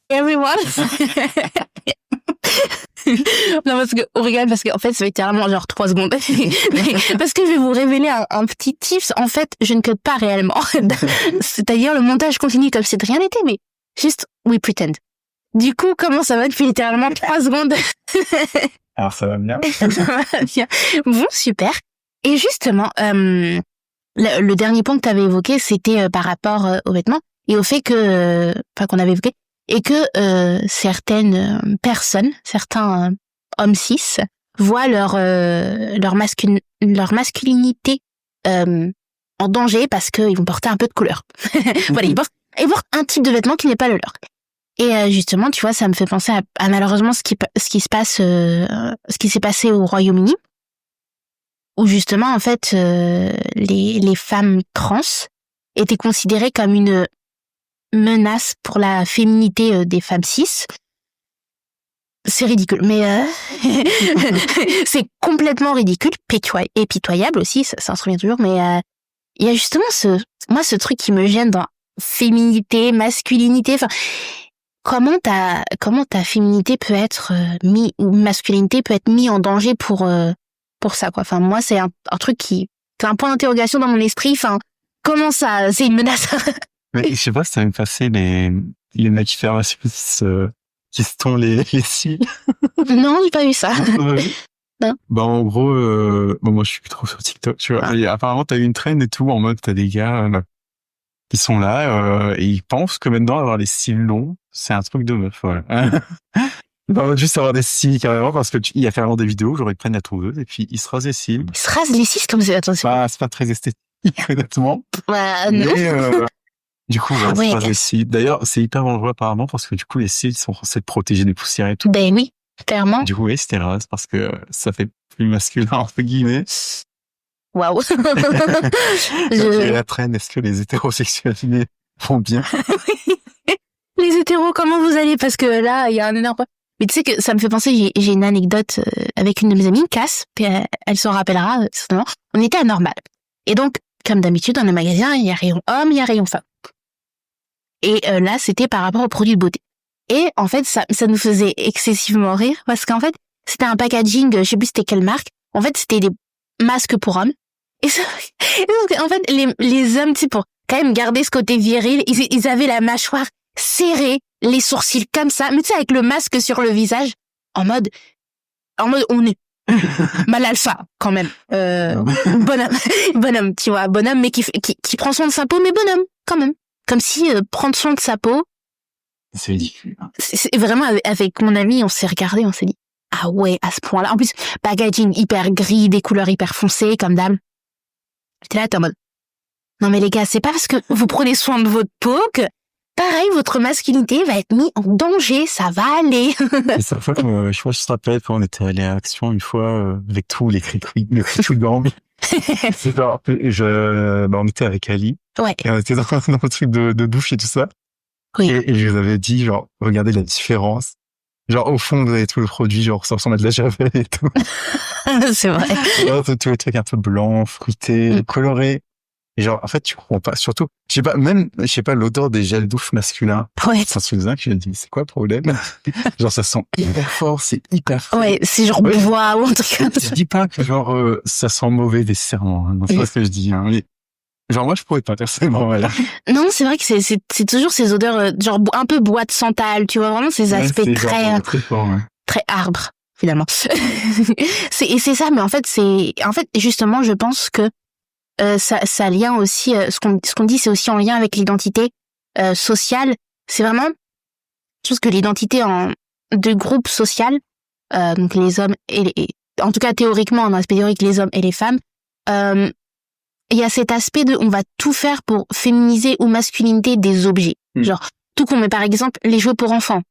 everyone. Non, parce que, on rigole, parce qu'en fait, ça va être littéralement genre 3 secondes. Parce que je vais vous révéler un petit tips. En fait, je ne code pas réellement. C'est-à-dire, le montage continue comme si de rien n'était, mais juste, we pretend. Du coup, comment ça va depuis littéralement 3 secondes? Alors, ça va bien. Ça va bien. Bon, super. Et justement, le dernier point que tu avais évoqué, c'était par rapport aux vêtements et au fait que, enfin, qu'on avait évoqué, et que certaines personnes, certains hommes cis, voient leur masculinité en danger parce qu'ils vont porter un peu de couleur. Voilà, ils portent un type de vêtement qui n'est pas le leur. Et justement, tu vois, ça me fait penser à malheureusement ce qui se passe, ce qui s'est passé au Royaume-Uni, où justement, en fait, les femmes trans étaient considérées comme une menace pour la féminité des femmes cis. C'est ridicule, mais c'est complètement ridicule, et pitoyable aussi, ça se revient toujours, mais il y a justement ce truc qui me gêne dans féminité, masculinité, enfin, comment ta féminité peut être ou masculinité peut être mis en danger pour ça, quoi. Enfin, moi, c'est un truc c'est un point d'interrogation dans mon esprit, enfin, comment ça, c'est une menace. Mais je sais pas si ça va me passer les mecs qui ferment qui se tondent les cils. Non, j'ai pas vu ça. Non. Bah, en gros, bon, moi, je suis plus trop sur TikTok, tu vois. Et apparemment, t'as eu une trend et tout, en mode, t'as des gars, qui sont là, et ils pensent que maintenant, avoir les cils longs, c'est un truc de meuf, voilà. Bah, juste avoir des cils, carrément, parce que il y a carrément des vidéos, genre, ils prennent la tondeuse, et puis ils se rasent les cils. Ils se rasent les cils comme ça, attention. Bah, c'est pas très esthétique, honnêtement. Bah, non. Mais, du coup, on ouais. se rase les cils. D'ailleurs, c'est hyper dangereux, apparemment, parce que du coup, les cils sont censés te protéger des poussières et tout. Ben oui, clairement. Du coup, oui, c'était rase, parce que ça fait plus masculin, entre guillemets. Waouh. Et la traîne, est-ce que les hétérosexuels vont bien? Les hétéros, comment vous allez? Parce que là, il y a un énorme... Mais tu sais que ça me fait penser, j'ai une anecdote avec une de mes amies, Cass, puis elle s'en rappellera certainement. On était à Normal. Et donc, comme d'habitude, dans le magasin, il y a rayon homme, il y a rayon femme. Et là, c'était par rapport aux produits de beauté. Et en fait, ça nous faisait excessivement rire, parce qu'en fait, c'était un packaging, je sais plus c'était quelle marque. En fait, c'était des masques pour hommes. Et donc, en fait, les hommes, tu sais, pour quand même garder ce côté viril, ils avaient la mâchoire serrée, les sourcils comme ça, mais tu sais, avec le masque sur le visage, en mode, on est mal alpha, quand même. Bonhomme, tu vois, bonhomme, mais qui prend soin de sa peau, mais bonhomme, quand même. Comme si prendre soin de sa peau. C'est ridicule. C'est vraiment, avec mon ami, on s'est regardé, on s'est dit, ah ouais, à ce point-là. En plus, packaging hyper gris, des couleurs hyper foncées, comme d'hab. J'étais là, t'es en mode, non mais les gars, c'est pas parce que vous prenez soin de votre peau que, pareil, votre masculinité va être mise en danger, ça va aller. Et ça fois, je crois que je te rappelle quand on était allé à Action une fois, avec tous les cris gang. C'est genre, on était avec Ali. Ouais. Et on était dans le truc de douche et tout ça. Oui. Et je vous avais dit, genre, regardez la différence. Genre, au fond, vous avez tout le produit, genre, ça ressemble à de la javel et tout. C'est vrai. Genre, tous les trucs un peu blancs, fruités, colorés. Et genre, en fait, tu comprends pas. Surtout, je sais pas, l'odeur des gels douche masculins. Ouais. C'est un truc que je me dis, c'est quoi le problème? Genre, ça sent hyper fort, c'est hyper fort. Ouais, c'est genre bois ou un truc comme ça. Je dis pas que genre, ça sent mauvais nécessairement, hein. Non, c'est pas ce que je dis, hein. Mais, genre, moi, je pourrais pas personnellement, voilà. Non, c'est vrai que c'est toujours ces odeurs, genre, un peu bois de santal, tu vois, vraiment ces aspects Ouais, très fort, ouais. très arbre, finalement. c'est ça, mais en fait, justement, je pense que, ça lien aussi, ce qu'on dit, c'est aussi en lien avec l'identité, sociale. C'est vraiment, je pense que l'identité de groupe social, donc les hommes en tout cas, théoriquement, dans l'aspect théorique, les hommes et les femmes, il y a cet aspect on va tout faire pour féminiser ou masculiniser des objets. Genre, tout qu'on met, par exemple, les jouets pour enfants.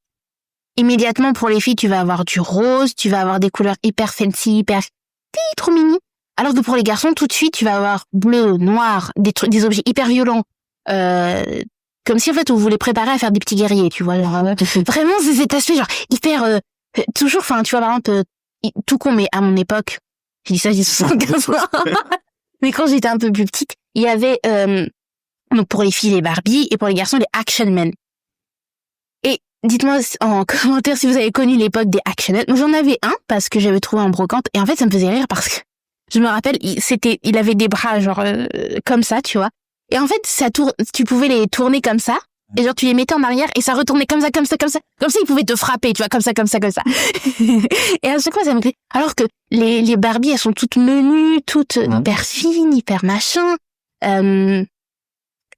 Immédiatement, pour les filles, tu vas avoir du rose, tu vas avoir des couleurs hyper fancy, hyper, trop mini. Alors que pour les garçons, tout de suite, tu vas avoir bleu, noir, des objets hyper violents. Comme si, en fait, on voulait préparer à faire des petits guerriers, tu vois. Genre, vraiment, c'est cet aspect, genre, hyper, toujours, enfin, tu vois, par exemple, tout con, mais à mon époque, j'ai dit ça, j'ai 75 ans. Mais quand j'étais un peu plus petite, il y avait, donc pour les filles, les Barbie, et pour les garçons, les Action Men. Et dites-moi en commentaire si vous avez connu l'époque des actionnettes. Moi, j'en avais un parce que j'avais trouvé en brocante et en fait, ça me faisait rire parce que je me rappelle, il avait des bras genre comme ça, tu vois. Et en fait, tu pouvais les tourner comme ça. Et genre, tu les mettais en arrière et ça retournait comme ça. Comme ça, ils pouvaient te frapper, tu vois, comme ça. Et à chaque fois, ça me fait... Alors que les Barbie, elles sont toutes menues, toutes hyper fines, hyper machin.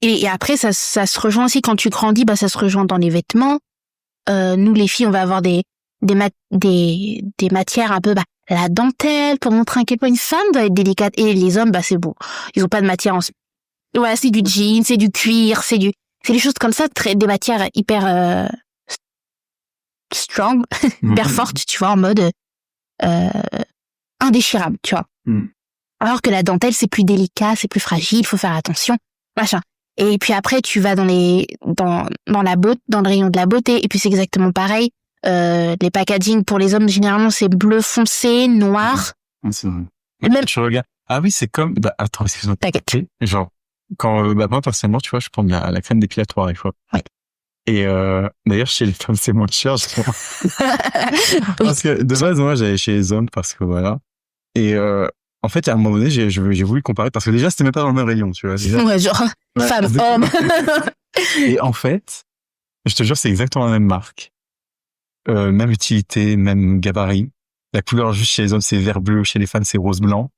Et après, ça se rejoint aussi quand tu grandis, ça se rejoint dans les vêtements. Nous, les filles, on va avoir des matières un peu, la dentelle, pour montrer à quel point une femme doit être délicate. Et les hommes, c'est bon. Ils ont pas de matière voilà, c'est du jean, c'est du cuir, c'est des choses comme ça, des matières hyper strong, hyper fortes, tu vois, en mode indéchirable, tu vois. Alors que la dentelle, c'est plus délicat, c'est plus fragile, faut faire attention, machin. Et puis après, tu vas dans le rayon de la beauté, et puis c'est exactement pareil. Les packaging pour les hommes, généralement, c'est bleu foncé, noir. C'est vrai. Même tu regardes. Ah oui, c'est comme, attends, excuse-moi. T'inquiète. Genre, quand, moi, personnellement, tu vois, je prends la crème dépilatoire, des fois. Ouais. Et, d'ailleurs, chez les femmes, c'est moins cher, je crois. Parce que, de base, moi, j'allais chez les hommes parce que voilà. Et, en fait, à un moment donné, j'ai voulu comparer parce que déjà, c'était même pas dans le même rayon, tu vois. Déjà. Ouais, genre, femme, homme. Et en fait, je te jure, c'est exactement la même marque. Même utilité, même gabarit. La couleur juste chez les hommes, c'est vert bleu, chez les femmes, c'est rose blanc.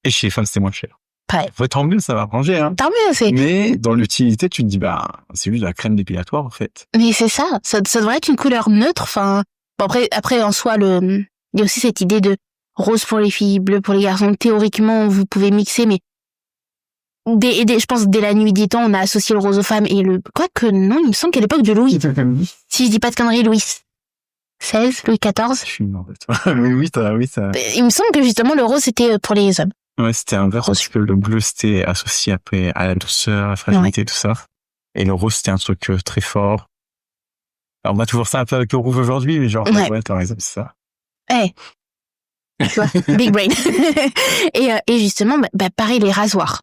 Et chez les femmes, c'est moins cher. Ouais. Tant mieux, ça va arranger, hein. Tant mieux, c'est... Mais dans l'utilité, tu te dis, c'est juste de la crème dépilatoire, en fait. Mais c'est ça devrait être une couleur neutre, enfin... Bon, après, en soi, il y a aussi cette idée de rose pour les filles, bleu pour les garçons. Théoriquement, vous pouvez mixer, mais je pense dès la nuit des temps, on a associé le rose aux femmes et quoique non, il me semble qu'à l'époque de Louis. Si je dis pas de conneries, Louis XVI, Louis XIV. Je suis mort de toi. Oui, ça. Il me semble que justement le rose c'était pour les hommes. Ouais, c'était inverse parce que le bleu c'était associé après à la douceur, à la fragilité, tout ça. Et le rose c'était un truc très fort. Alors on va toujours ça un peu avec le rouge aujourd'hui, mais genre, ouais, t'as raison, c'est ça. Ouais. Tu vois, big brain. et justement, pareil, les rasoirs.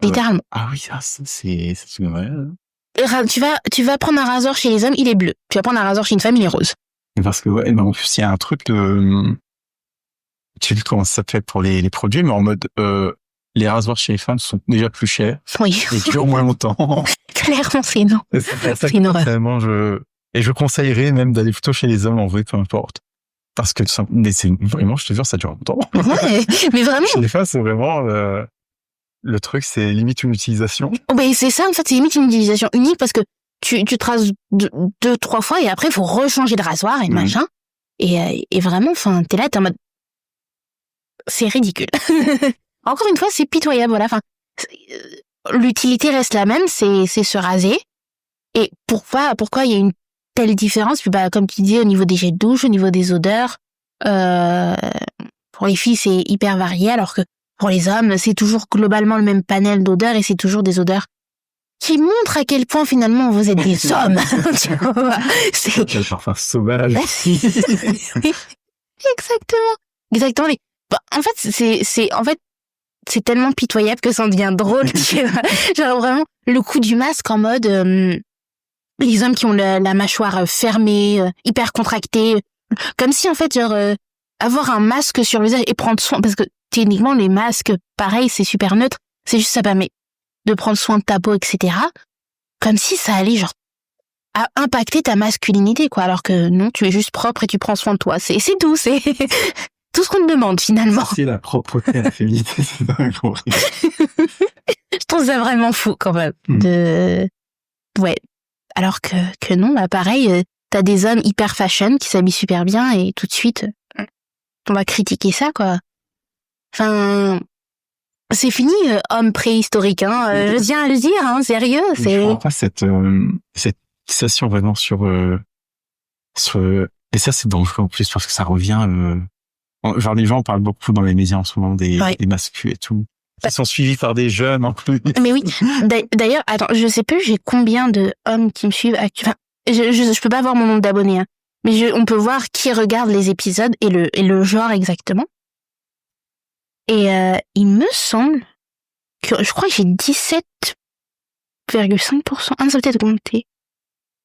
Littéralement. Ah oui, ça c'est vrai. Tu vas prendre un rasoir chez les hommes, il est bleu. Tu vas prendre un rasoir chez une femme, il est rose. Parce que en plus il y a un truc de, je sais plus comment ça s'appelle pour les produits, mais en mode les rasoirs chez les femmes sont déjà plus chers. Oui. Et durent moins longtemps. Clairement, c'est non. C'est une horreur. Vraiment, je conseillerais même d'aller plutôt chez les hommes en vrai, peu importe. Parce que mais c'est vraiment, je te jure, ça dure longtemps. Ouais, mais vraiment. Chez les femmes, c'est vraiment le truc, c'est limite une utilisation. Mais c'est ça, en fait, c'est limite une utilisation unique parce que tu te rases 2-3 fois et après, il faut rechanger de rasoir et machin. Et vraiment, enfin, t'es là, t'es en mode, c'est ridicule. Encore une fois, c'est pitoyable, voilà. Enfin, l'utilité reste la même, c'est se raser. Et pourquoi il y a une telle différence? Puis comme tu dis, au niveau des jets de douche, au niveau des odeurs, pour les filles, c'est hyper varié, alors que pour les hommes, c'est toujours globalement le même panel d'odeurs et c'est toujours des odeurs qui montrent à quel point finalement vous êtes des hommes. Tu vois, c'est quel parfum sauvage. Exactement. En fait, c'est tellement pitoyable que ça en devient drôle. Tu vois. Genre vraiment le coup du masque en mode les hommes qui ont la mâchoire fermée, hyper contractée, comme si en fait genre avoir un masque sur le visage et prendre soin, parce que techniquement les masques, pareil, c'est super neutre, c'est juste ça permet de prendre soin de ta peau, etc. Comme si ça allait genre à impacter ta masculinité, quoi, alors que non, tu es juste propre et tu prends soin de toi. C'est tout, c'est tout ce qu'on te demande finalement. C'est la propreté à la féminité, c'est dingue. Je trouve ça vraiment fou quand même. Ouais. Alors que non, pareil, t'as des hommes hyper fashion qui s'habillent super bien et tout de suite, on va critiquer ça, quoi. Enfin, c'est fini, homme préhistorique, hein. Je tiens à le dire, hein, sérieux. Je comprends pas cette fixation vraiment sur et ça c'est dangereux en plus parce que ça revient. Genre les gens parlent beaucoup dans les médias en ce moment des masculins et tout. Ils sont suivis par des jeunes en plus. Mais oui. D'ailleurs, attends, je sais plus j'ai combien de hommes qui me suivent actuellement. Je peux pas voir mon nombre d'abonnés, hein. Mais on peut voir qui regarde les épisodes et le genre exactement. Et il me semble que je crois que j'ai 17,5%. Ah, ça peut être augmenté.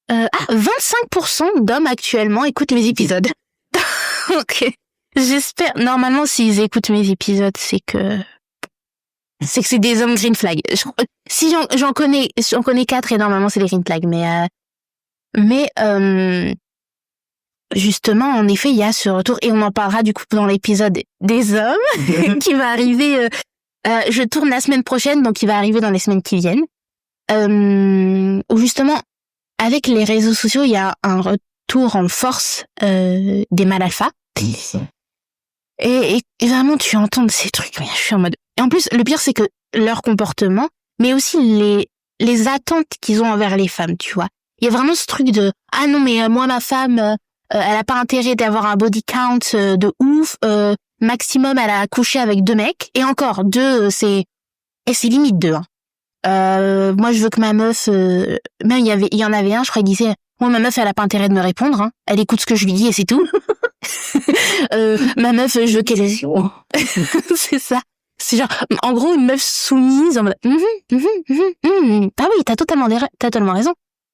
25% d'hommes actuellement écoutent mes épisodes. Donc, j'espère. Normalement, s'ils écoutent mes épisodes, c'est que c'est des hommes green flag. Si j'en connais 4 et normalement c'est des green flag, mais justement, en effet, il y a ce retour et on en parlera du coup dans l'épisode des hommes qui va arriver. Je tourne la semaine prochaine, donc il va arriver dans les semaines qui viennent. Où justement, avec les réseaux sociaux, il y a un retour en force des mâles alpha. Et vraiment, tu entends ces trucs, mais je suis en mode... Et en plus, le pire, c'est que leur comportement, mais aussi les attentes qu'ils ont envers les femmes, tu vois. Il y a vraiment ce truc de « Ah non, mais moi, ma femme, elle a pas intérêt d'avoir un body count de ouf. Maximum, elle a couché avec 2 mecs. Et encore, 2, c'est limite 2. Hein. Moi, je veux que ma meuf... même il y en avait un, je crois, il disait... Moi, ma meuf, elle a pas intérêt de me répondre. Hein. Elle écoute ce que je lui dis et c'est tout. Ma meuf, je veux qu'elle... C'est ça. C'est genre, en gros, une meuf soumise en mode... Ah oui, t'as totalement raison.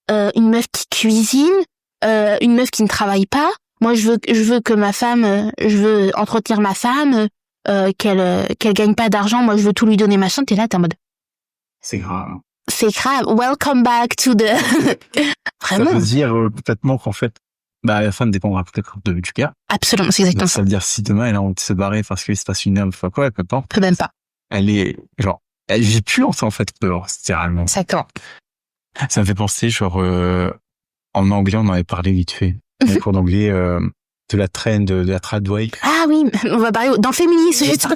Une meuf qui cuisine, une meuf qui ne travaille pas. Moi, je veux que ma femme... je veux entretenir ma femme, qu'elle gagne pas d'argent. Moi, je veux tout lui donner, machin. T'es là, t'es en mode... C'est grave. C'est grave. Welcome back to the... Vraiment. Ça veut dire complètement qu'en fait, la femme dépendra peut-être du gars. Absolument, c'est exactement ça. Ça veut dire si demain elle a envie de se barrer parce qu'il se passe une heure, enfin quoi, elle peut pas. Peut même pas. Elle est, genre, elle vit plus en fait, littéralement. Exactement. Ça me fait penser, genre, en anglais, on en avait parlé vite fait. En cours d'anglais, de la trend, de la tradway. Ah oui, on va parler dans le féminisme, justement.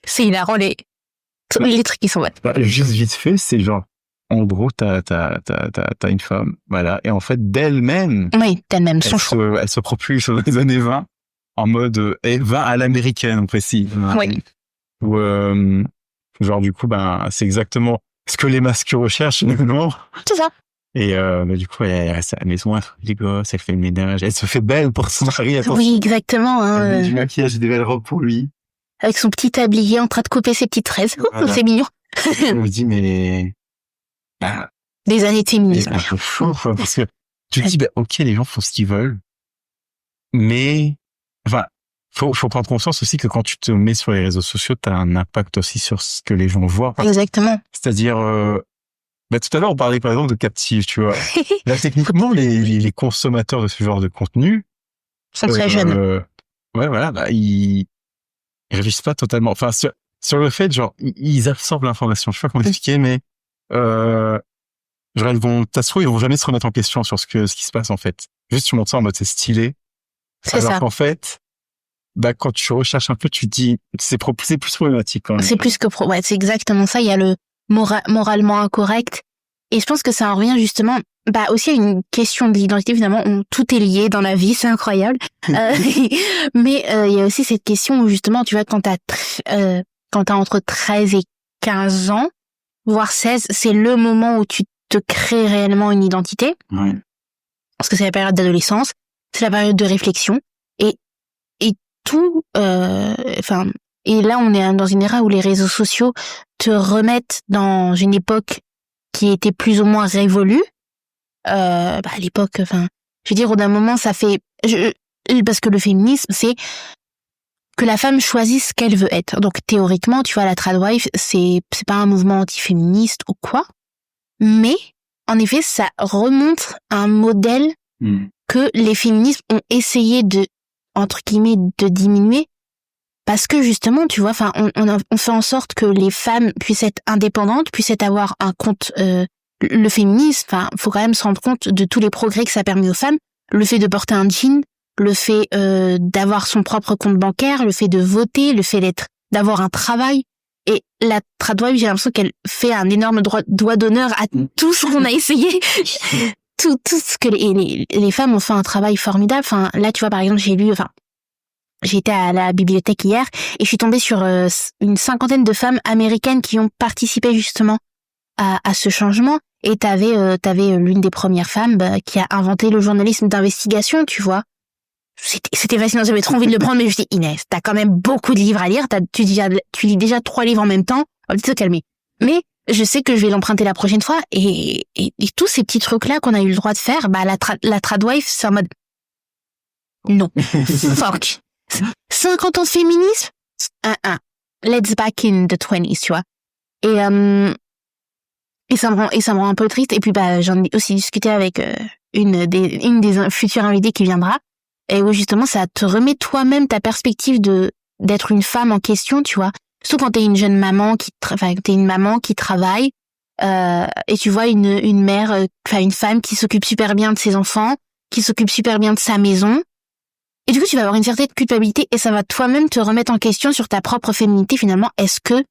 C'est hilarant, les trucs qui sont bêtes. Bah, juste vite fait, c'est genre, en gros, t'as une femme, voilà, et en fait, d'elle-même. Oui, d'elle-même, son choix. Elle se propulse dans les années 20, en mode, 20 à l'américaine, on précise. Oui. Ou, genre, du coup, ben, c'est exactement ce que les masques recherchent, non? C'est ça. Et, du coup, elle reste à la maison, elle fait les gosses, elle fait le ménage, elle se fait belle pour son mari. Oui, exactement, hein. Elle met du maquillage et des belles robes pour lui. Avec son petit tablier en train de couper ses petites fraises. Voilà. C'est mignon. Je me dis, mais, des années de féminisme. C'est un peu fou, quoi, parce que tu te dis, ok, les gens font ce qu'ils veulent, mais, enfin, faut prendre conscience aussi que quand tu te mets sur les réseaux sociaux, t'as un impact aussi sur ce que les gens voient. Exactement. C'est-à-dire, tout à l'heure, on parlait par exemple de captives, tu vois. Là, techniquement, les consommateurs de ce genre de contenu sont très jeunes. Ouais, voilà, ils réfléchissent pas totalement. Enfin, sur le fait, genre, ils absorbent l'information. Je sais pas comment expliquer, mais genre, ils vont jamais se remettre en question sur ce qui se passe, en fait. Juste, tu montres ça en mode, c'est stylé. C'est ça. Alors qu'en fait, quand tu recherches un peu, tu te dis, c'est plus problématique, quand même. C'est plus que ouais, c'est exactement ça. Il y a le moralement incorrect. Et je pense que ça en revient justement, aussi à une question de l'identité, finalement, tout est lié dans la vie, c'est incroyable. Mais, il y a aussi cette question où justement, tu vois, quand t'as entre 13 et 15 ans, voire 16, c'est le moment où tu te crées réellement une identité. Ouais. Parce que c'est la période d'adolescence, c'est la période de réflexion, et tout, et là on est dans une ère où les réseaux sociaux te remettent dans une époque qui était plus ou moins révolue. À l'époque, je veux dire, au d'un moment, ça fait, parce que le féminisme, c'est que la femme choisisse ce qu'elle veut être. Donc théoriquement, tu vois, la tradwife, c'est pas un mouvement antiféministe ou quoi, mais en effet, ça remonte un modèle que les féministes ont essayé de, entre guillemets, de diminuer, parce que justement, tu vois, on fait en sorte que les femmes puissent être indépendantes, puissent avoir un compte. Le féminisme, faut quand même se rendre compte de tous les progrès que ça a permis aux femmes. Le fait de porter un jean, le fait d'avoir son propre compte bancaire, le fait de voter, le fait d'avoir un travail. Et la tradwife, j'ai l'impression qu'elle fait un énorme doigt d'honneur à tout ce qu'on a essayé. tout ce que les femmes ont fait un travail formidable. Là, tu vois, par exemple, j'étais à la bibliothèque hier et je suis tombée sur une 50aine de femmes américaines qui ont participé justement à ce changement. Et t'avais l'une des premières femmes qui a inventé le journalisme d'investigation, tu vois. C'était fascinant, j'avais trop envie de le prendre, mais je dis Inès, t'as quand même beaucoup de livres à lire, tu lis déjà 3 livres en même temps, on va peut-être se calmer. Mais je sais que je vais l'emprunter la prochaine fois. Et tous ces petits trucs-là qu'on a eu le droit de faire, bah, la tradwife, c'est en mode, non, fuck. 50 ans de féminisme? Let's back in the 20s, tu vois. Et ça me rend un peu triste. Et puis, bah, j'en ai aussi discuté avec une des futures invitées qui viendra. Et où justement, ça te remet toi-même ta perspective d'être une femme en question, tu vois. Surtout quand t'es une jeune maman t'es une maman qui travaille, et tu vois une mère, une femme qui s'occupe super bien de ses enfants, qui s'occupe super bien de sa maison. Et du coup, tu vas avoir une certaine culpabilité et ça va toi-même te remettre en question sur ta propre féminité finalement. Est-ce que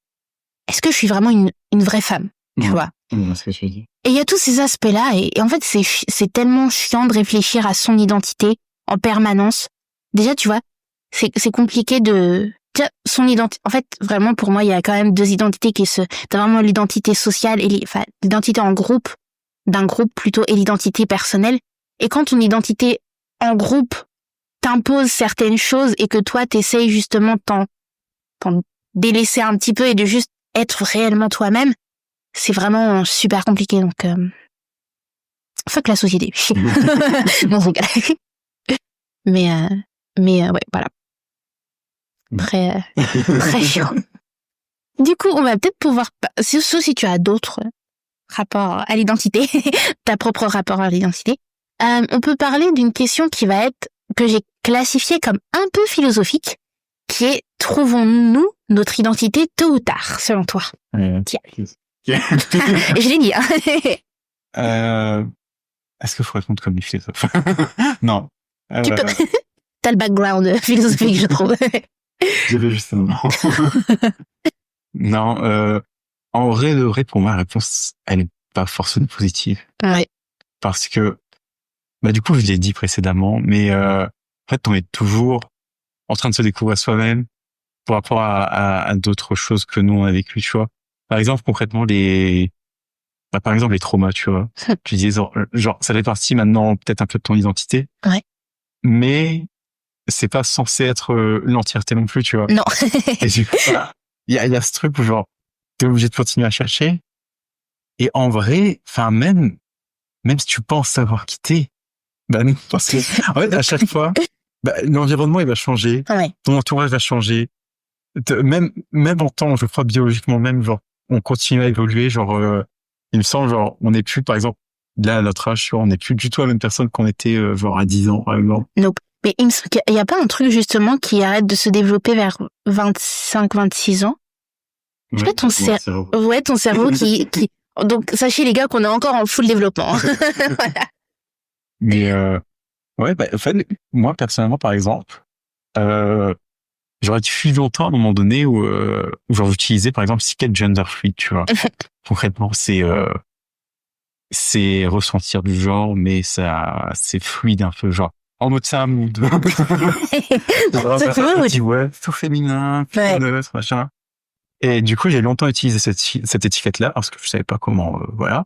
je suis vraiment une vraie femme, tu vois? Ce que tu dis. Et il y a tous ces aspects-là et en fait, c'est tellement chiant de réfléchir à son identité en permanence. Déjà, tu vois, c'est compliqué son identité. En fait, vraiment, pour moi, il y a quand même deux identités t'as vraiment l'identité sociale et l'identité en groupe, d'un groupe plutôt, et l'identité personnelle. Et quand ton identité en groupe t'impose certaines choses et que toi, t'essayes justement t'en délaisser un petit peu et de juste être réellement toi-même, c'est vraiment super compliqué. Donc, fuck la société. Non, c'est galère. Mais ouais, voilà. Très chiant. Du coup, on va peut-être pouvoir, sauf si tu as d'autres rapports à l'identité, ta propre rapport à l'identité, on peut parler d'une question que j'ai classifiée comme un peu philosophique, qui est, trouvons-nous notre identité tôt ou tard, selon toi? Tiens. Je l'ai dit, hein. Est-ce qu'il faut répondre comme les philosophes? Non. Tu peux. T'as le background philosophique, je trouve. J'avais juste un nom. Non, en vrai, pour moi, la réponse, elle n'est pas forcément positive. Ouais. Parce que, bah, du coup, je l'ai dit précédemment, mais, en fait, on est toujours en train de se découvrir soi-même par rapport à d'autres choses que nous, on a vécues, tu vois. Par exemple, concrètement, les traumas, tu vois. Tu disais, genre, ça fait partie maintenant, peut-être un peu de ton identité. Ouais. Mais, c'est pas censé être l'entièreté non plus, tu vois. Non. Et du coup, voilà. Il y a ce truc où genre, t'es obligé de continuer à chercher. Et en vrai, même si tu penses savoir qui t'es, bah non, parce que, en fait, à chaque fois, l'environnement, il va changer. Ouais. Ton entourage va changer. Même en temps, je crois, biologiquement même, genre, on continue à évoluer, genre, il me semble, genre, on n'est plus, par exemple, là, à notre âge, on n'est plus du tout la même personne qu'on était, genre, à 10 ans, par exemple. Nope. Mais il y a pas un truc, justement, qui arrête de se développer vers 25-26 ans? Ouais, ton cerveau qui... Donc, sachez, les gars, qu'on est encore en full développement. Voilà. Mais, ouais, en fait, moi, personnellement, par exemple, j'aurais fut longtemps à un moment donné où genre j'utilisais, par exemple, quel gender fluid, tu vois. Concrètement, c'est ressentir du genre, mais c'est fluide un peu, genre. En mode ça, mood. Ouais, tout féminin, neutre, machin. Et du coup, j'ai longtemps utilisé cette étiquette-là parce que je savais pas comment, voilà.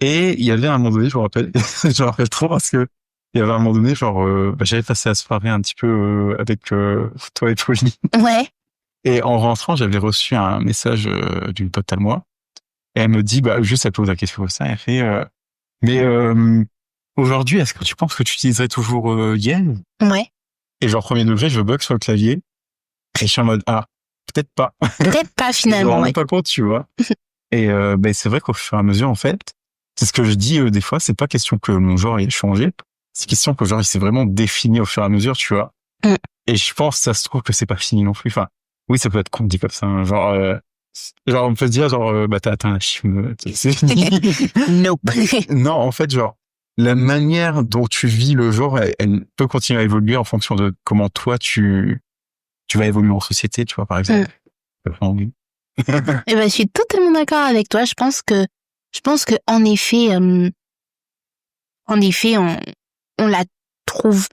Et il y avait un moment donné, je me rappelle trop parce que il y avait un moment donné, genre, j'avais passé la soirée un petit peu avec toi et Pauline. Ouais. Et en rentrant, j'avais reçu un message d'une pote à moi. Et elle me dit, juste elle pose la question comme ça, elle fait, mais aujourd'hui, est-ce que tu penses que tu utiliserais toujours Yen? Ouais. Et genre, premier degré, je bug sur le clavier. Et je suis en mode, peut-être pas. Peut-être pas, finalement. Je me rends pas compte, tu vois. Et c'est vrai qu'au fur et à mesure, en fait, c'est ce que je dis des fois, c'est pas question que mon genre ait changé. C'est question que genre, il s'est vraiment défini au fur et à mesure, tu vois. Et je pense, ça se trouve que c'est pas fini non plus. Enfin, oui, ça peut être con dit comme ça. Hein. Genre, on peut se dire, genre, t'as atteint la chime, c'est fini. Nope. Non, en fait, genre, la manière dont tu vis le genre, elle peut continuer à évoluer en fonction de comment toi, tu vas évoluer en société, tu vois, par exemple. Oui. Eh je suis totalement d'accord avec toi. Je pense que en effet, on la trouve.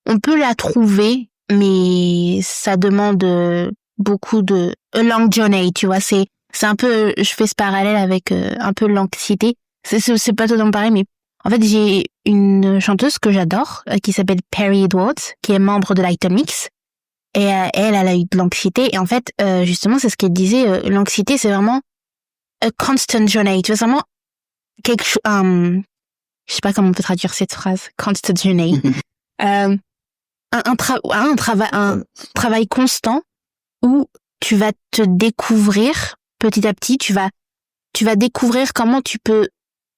On peut la trouver, mais ça demande beaucoup de a long journey, tu vois. C'est un peu, je fais ce parallèle avec un peu l'anxiété. C'est pas totalement pareil, mais en fait, j'ai une chanteuse que j'adore qui s'appelle Perry Edwards, qui est membre de Little Mix. Et elle a eu de l'anxiété. Et en fait, justement, c'est ce qu'elle disait. L'anxiété, c'est vraiment a constant journey. Tu vois, vraiment quelque chose, je sais pas comment on peut traduire cette phrase, constant journey. Un travail constant où tu vas te découvrir petit à petit, tu vas découvrir comment tu peux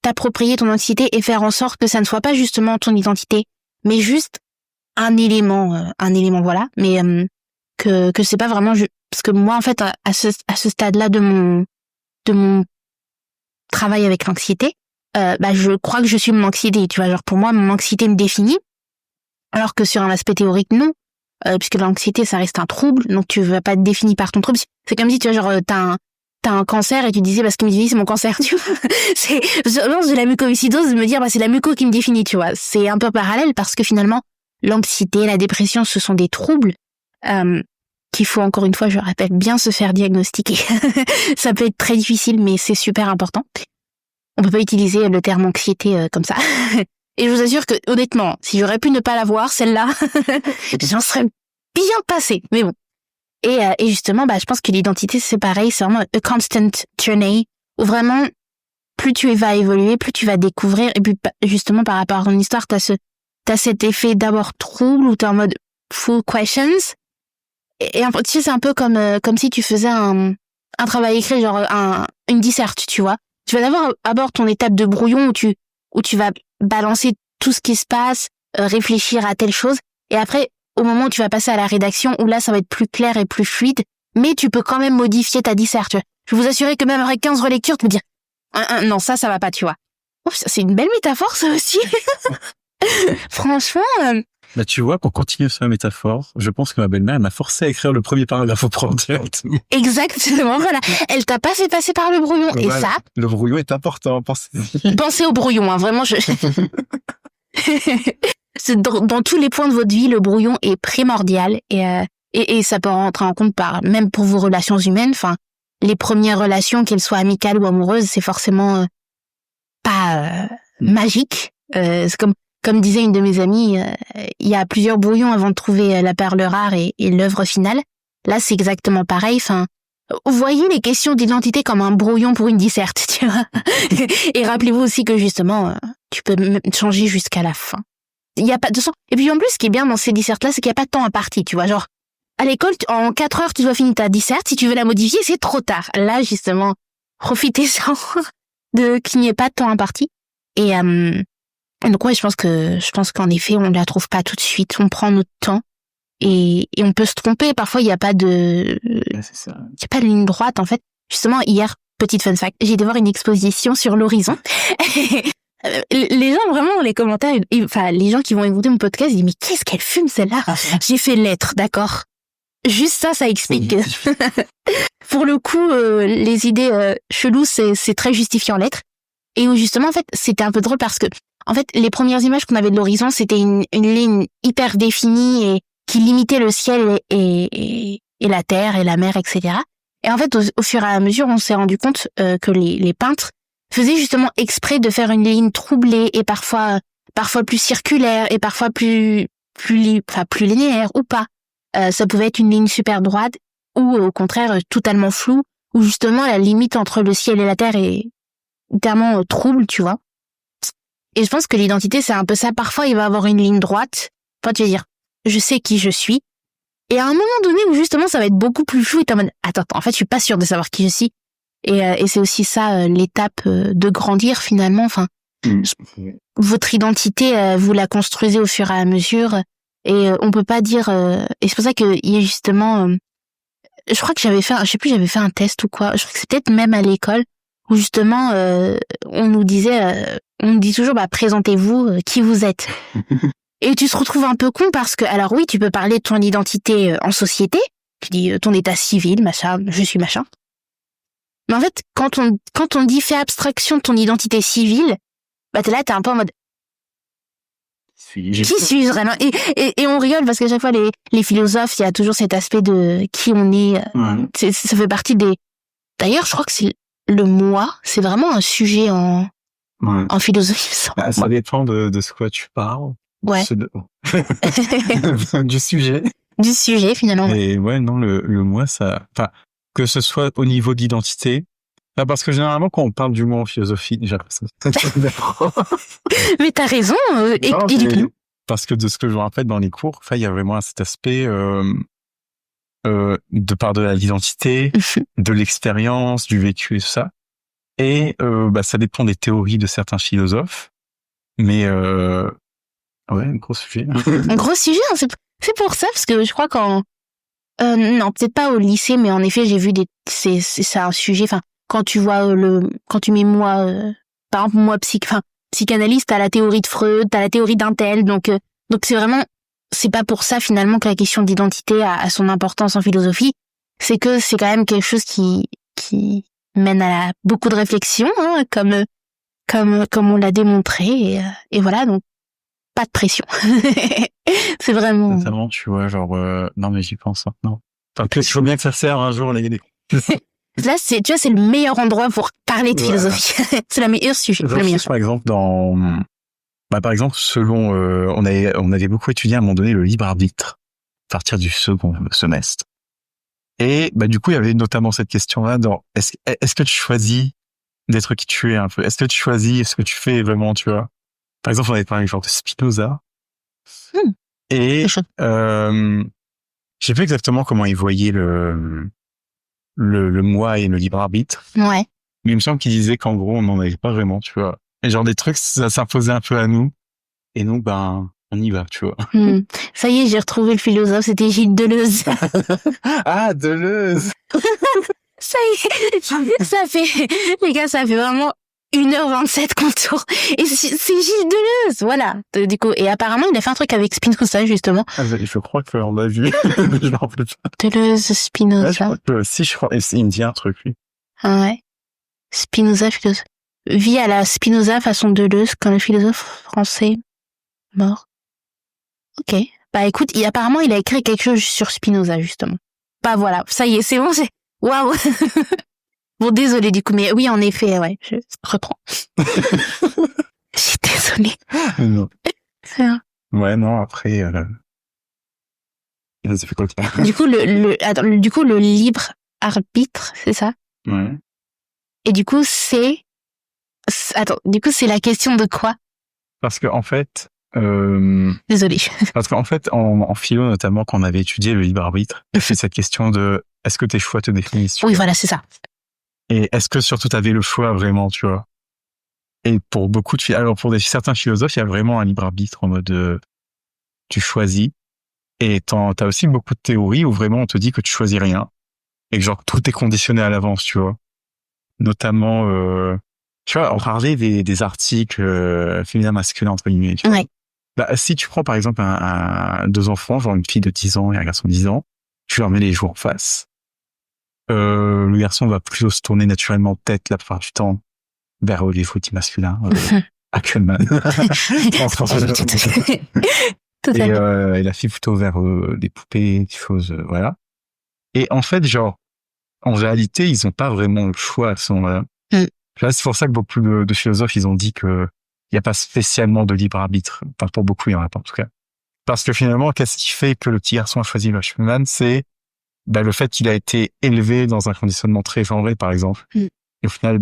t'approprier ton identité et faire en sorte que ça ne soit pas justement ton identité, mais juste un élément, voilà, mais que c'est pas vraiment parce que moi en fait à ce stade-là de mon travail avec l'anxiété, je crois que je suis mon anxiété, tu vois, genre pour moi mon anxiété me définit, alors que sur un aspect théorique non, puisque l'anxiété ça reste un trouble, donc tu vas pas être défini par ton trouble. C'est comme si tu vois genre t'as un cancer et tu disais ce qui me définit c'est mon cancer, tu vois. C'est lors de la mucoviscidose de me dire c'est la muco qui me définit, tu vois. C'est un peu parallèle parce que finalement l'anxiété, la dépression, ce sont des troubles qu'il faut encore une fois, je répète, bien se faire diagnostiquer. Ça peut être très difficile, mais c'est super important. On peut pas utiliser le terme anxiété comme ça. Et je vous assure que honnêtement, si j'aurais pu ne pas l'avoir, celle-là, j'en serais bien passée. Mais bon. Et justement, je pense que l'identité, c'est pareil, c'est vraiment a constant journey, où vraiment, plus tu vas évoluer, plus tu vas découvrir, et puis justement, par rapport à ton histoire, t'as cet effet d'abord trouble, où t'es en mode full questions, et tu sais, c'est un peu comme si tu faisais un travail écrit, genre une disserte, tu vois. Tu vas d'abord ton étape de brouillon, où tu vas balancer tout ce qui se passe, réfléchir à telle chose, et après, au moment où tu vas passer à la rédaction, où là, ça va être plus clair et plus fluide, mais tu peux quand même modifier ta disserte. Je vais vous assurer que même après 15 relectures, tu peux dire non, ça va pas, tu vois. Ouf, c'est une belle métaphore, ça aussi. Franchement... tu vois, pour continuer sur la métaphore, je pense que ma belle-mère m'a forcé à écrire le premier paragraphe au propre directement. Exactement, voilà. Elle t'a pas fait passer par le brouillon. Voilà. Et ça... Le brouillon est important, Pensez au brouillon, vraiment, dans tous les points de votre vie, le brouillon est primordial et ça peut rentrer en compte même pour vos relations humaines. Enfin, les premières relations, qu'elles soient amicales ou amoureuses, c'est forcément pas magique. C'est comme disait une de mes amies, il y a plusieurs brouillons avant de trouver la perle rare et l'œuvre finale. Là, c'est exactement pareil. Enfin, voyez les questions d'identité comme un brouillon pour une disserte, tu vois. Et rappelez-vous aussi que justement, tu peux même changer jusqu'à la fin. Il y a pas de temps. Et puis en plus, ce qui est bien dans ces dissertes-là, c'est qu'il n'y a pas de temps imparti, tu vois. Genre, à l'école, en 4 heures, tu dois finir ta disserte. Si tu veux la modifier, c'est trop tard. Là, justement, profitez-en qu'il n'y ait pas de temps imparti. Et donc ouais, je pense qu'en effet, on ne la trouve pas tout de suite. On prend notre temps et on peut se tromper. Parfois, il n'y a pas de, c'est ça. Il y a pas de ligne droite, en fait. Justement, hier, petite fun fact, j'ai été voir une exposition sur l'horizon. Les gens vraiment dans les commentaires, enfin les gens qui vont écouter mon podcast, ils disent mais qu'est-ce qu'elle fume celle-là? J'ai fait lettres, d'accord. Juste ça explique. Pour le coup, les idées cheloues, c'est très justifié en lettres. Et où justement en fait c'était un peu drôle parce que en fait les premières images qu'on avait de l'horizon c'était une ligne hyper définie et qui limitait le ciel et la terre et la mer, etc. Et en fait au fur et à mesure on s'est rendu compte que les peintres faisait justement exprès de faire une ligne troublée et parfois plus circulaire et parfois plus linéaire ou pas. Ça pouvait être une ligne super droite ou au contraire totalement floue où justement la limite entre le ciel et la terre est tellement trouble, tu vois. Et je pense que l'identité c'est un peu ça. Parfois il va avoir une ligne droite. Enfin tu vas dire je sais qui je suis. Et à un moment donné où justement ça va être beaucoup plus flou et t'es en mode attends, en fait je suis pas sûre de savoir qui je suis. Et c'est aussi ça l'étape de grandir finalement. Enfin, votre identité, vous la construisez au fur et à mesure. Et on peut pas dire. Et c'est pour ça qu'il y a justement. Je crois que j'avais fait un test ou quoi. Je crois que c'est peut-être même à l'école où justement on nous dit toujours présentez-vous qui vous êtes. Et tu te retrouves un peu con parce que alors oui tu peux parler de ton identité en société. Tu dis ton état civil, machin, je suis machin. Mais en fait, quand on dit fais abstraction de ton identité civile, t'es un peu en mode qui suis-je vraiment et on rigole parce qu'à chaque fois les philosophes, il y a toujours cet aspect de qui on est. Ouais. Ça fait partie des. D'ailleurs, je crois que c'est le moi, c'est vraiment un sujet en philosophie. Ça dépend de ce que tu parles. Ouais. Du sujet. Du sujet finalement. Et ouais, non, le moi, ça. Enfin, que ce soit au niveau d'identité, Ah, parce que généralement, quand on parle d'humour en philosophie, j'ai l'impression Mais t'as raison, Non, mais éduque-nous. parce que de ce que je me rappelle dans les cours, enfin, il y a vraiment cet aspect de part de l'identité, de l'expérience, du vécu et tout ça. Et ça dépend des théories de certains philosophes. Mais ouais, gros sujet. Un gros sujet, hein, c'est pour ça, parce que je crois qu'en... non, peut-être pas au lycée, mais en effet, j'ai vu c'est un sujet, enfin, quand tu vois quand tu mets moi, par exemple, moi, psychanalyste, t'as la théorie de Freud, t'as la théorie d'un tel, donc c'est vraiment, c'est pas pour ça, finalement, que la question d'identité a son importance en philosophie. C'est que c'est quand même quelque chose qui mène à beaucoup de réflexions, hein, comme on l'a démontré, et voilà, donc, pas de pression. C'est vraiment... Notamment, tu vois, genre, non, mais j'y pense maintenant. Enfin, il faut bien que ça serve un jour, les Là, tu vois, c'est le meilleur endroit pour parler de Ouais. philosophie. C'est le meilleur sujet. Genre, Le meilleur. par exemple, par exemple, selon, on avait beaucoup étudié à un moment donné le libre arbitre, à partir du second semestre. Et, du coup, il y avait notamment cette question-là est-ce que tu choisis d'être qui tu es un peu? Est-ce que tu choisis ce que tu fais vraiment, tu vois? Par exemple, on avait parlé genre de Spinoza. Et, C'est chaud. je sais pas exactement comment il voyait le moi et le libre arbitre. Ouais. Mais il me semble qu'il disait qu'en gros, on n'en avait pas vraiment, tu vois. Et genre des trucs, ça s'imposait un peu à nous. Et donc, on y va, tu vois. Ça y est, j'ai retrouvé le philosophe, c'était Gilles Deleuze. Ah, Deleuze! Ça y est, ça fait, les gars, ça fait vraiment 1h27 qu'on tourne. Et c'est Gilles Deleuze, voilà. Du coup, et apparemment, il a fait un truc avec Spinoza, justement. Ah, je crois qu'on l'a vu. Je m'en rappelle pas. Deleuze, Ouais, Spinoza. je crois que, si, je crois, il me dit un truc, lui. Ah ouais. Spinoza, philosophe. Vie à la Spinoza façon Deleuze, quand le philosophe français mort. Ok. Bah écoute, apparemment il a écrit quelque chose sur Spinoza justement. Bah voilà, ça y est, c'est bon, c'est... Waouh. Bon, désolé du coup, mais oui, en effet, ouais, je reprends. Je suis désolée. Non. C'est un- Ouais, non, après, ça fait quoi que ça? Du coup, du coup, le libre arbitre, c'est ça? Ouais. Et du coup, attends, du coup, c'est la question de quoi? Parce que, en fait, Désolée. en philo, notamment, quand on avait étudié le libre arbitre, c'est cette question de, est-ce que tes choix te définissent? Tu Oui, vois. voilà, c'est ça. Et est-ce que surtout t'avais le choix vraiment, tu vois? Et pour beaucoup alors pour certains philosophes, il y a vraiment un libre arbitre en mode, tu choisis. Et t'as aussi beaucoup de théories où vraiment on te dit que tu choisis rien. Et que genre tout est conditionné à l'avance, tu vois. Notamment, tu vois, on parlait des articles féminins masculins entre guillemets. Tu vois. Ouais. Si tu prends par exemple deux enfants, genre une fille de 10 ans et un garçon de 10 ans, tu leur mets les joues en face. Le garçon va plutôt se tourner naturellement tête la plupart du temps vers les footy masculins. Ackerman. Tout à fait. Et la fille plutôt vers des poupées, des choses, voilà. Et en fait, genre, en réalité, ils ont pas vraiment le choix à ce moment-là. C'est pour ça que beaucoup de philosophes, ils ont dit que il y a pas spécialement de libre arbitre. Enfin, pour beaucoup, il y en a pas en tout cas. Parce que finalement, qu'est-ce qui fait que le petit garçon a choisi le Eichmann, c'est le fait qu'il a été élevé dans un conditionnement très genré, par exemple. Et au final,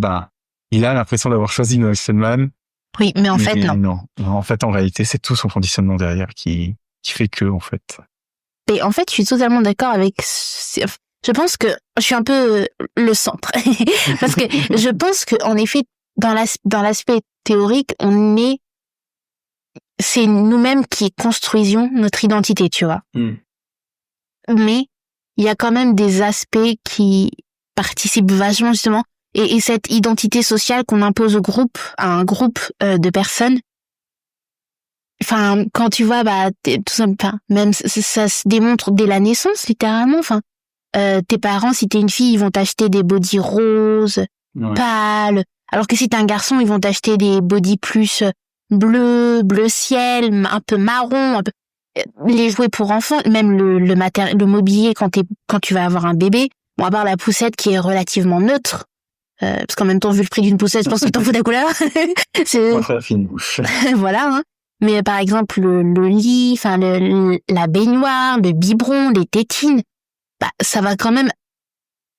il a l'impression d'avoir choisi le Eichmann. Oui, mais en fait, non. Non. En fait, en réalité, c'est tout son conditionnement derrière qui fait que, en fait. Et en fait, je suis totalement d'accord avec... Je pense que je suis un peu le centre. Parce que je pense que en effet, dans l'aspect théorique, c'est nous-mêmes qui construisions notre identité, tu vois. Mais il y a quand même des aspects qui participent vachement, justement. Et cette identité sociale qu'on impose à un groupe de personnes, enfin, quand tu vois, tout ça, même ça se démontre dès la naissance, littéralement. Enfin, tes parents, si t'es une fille, ils vont t'acheter des bodys roses, pâles, alors que si t'es un garçon, ils vont t'acheter des bodys plus bleu ciel, un peu marron, les jouets pour enfants, même le mobilier quand tu vas avoir un bébé. Bon, à part la poussette qui est relativement neutre. Parce qu'en même temps, vu le prix d'une poussette, je pense que t'en fous de la couleur. On va faire une bouche. Voilà, hein. Mais par exemple, le lit, enfin, la baignoire, le biberon, les tétines, ça va quand même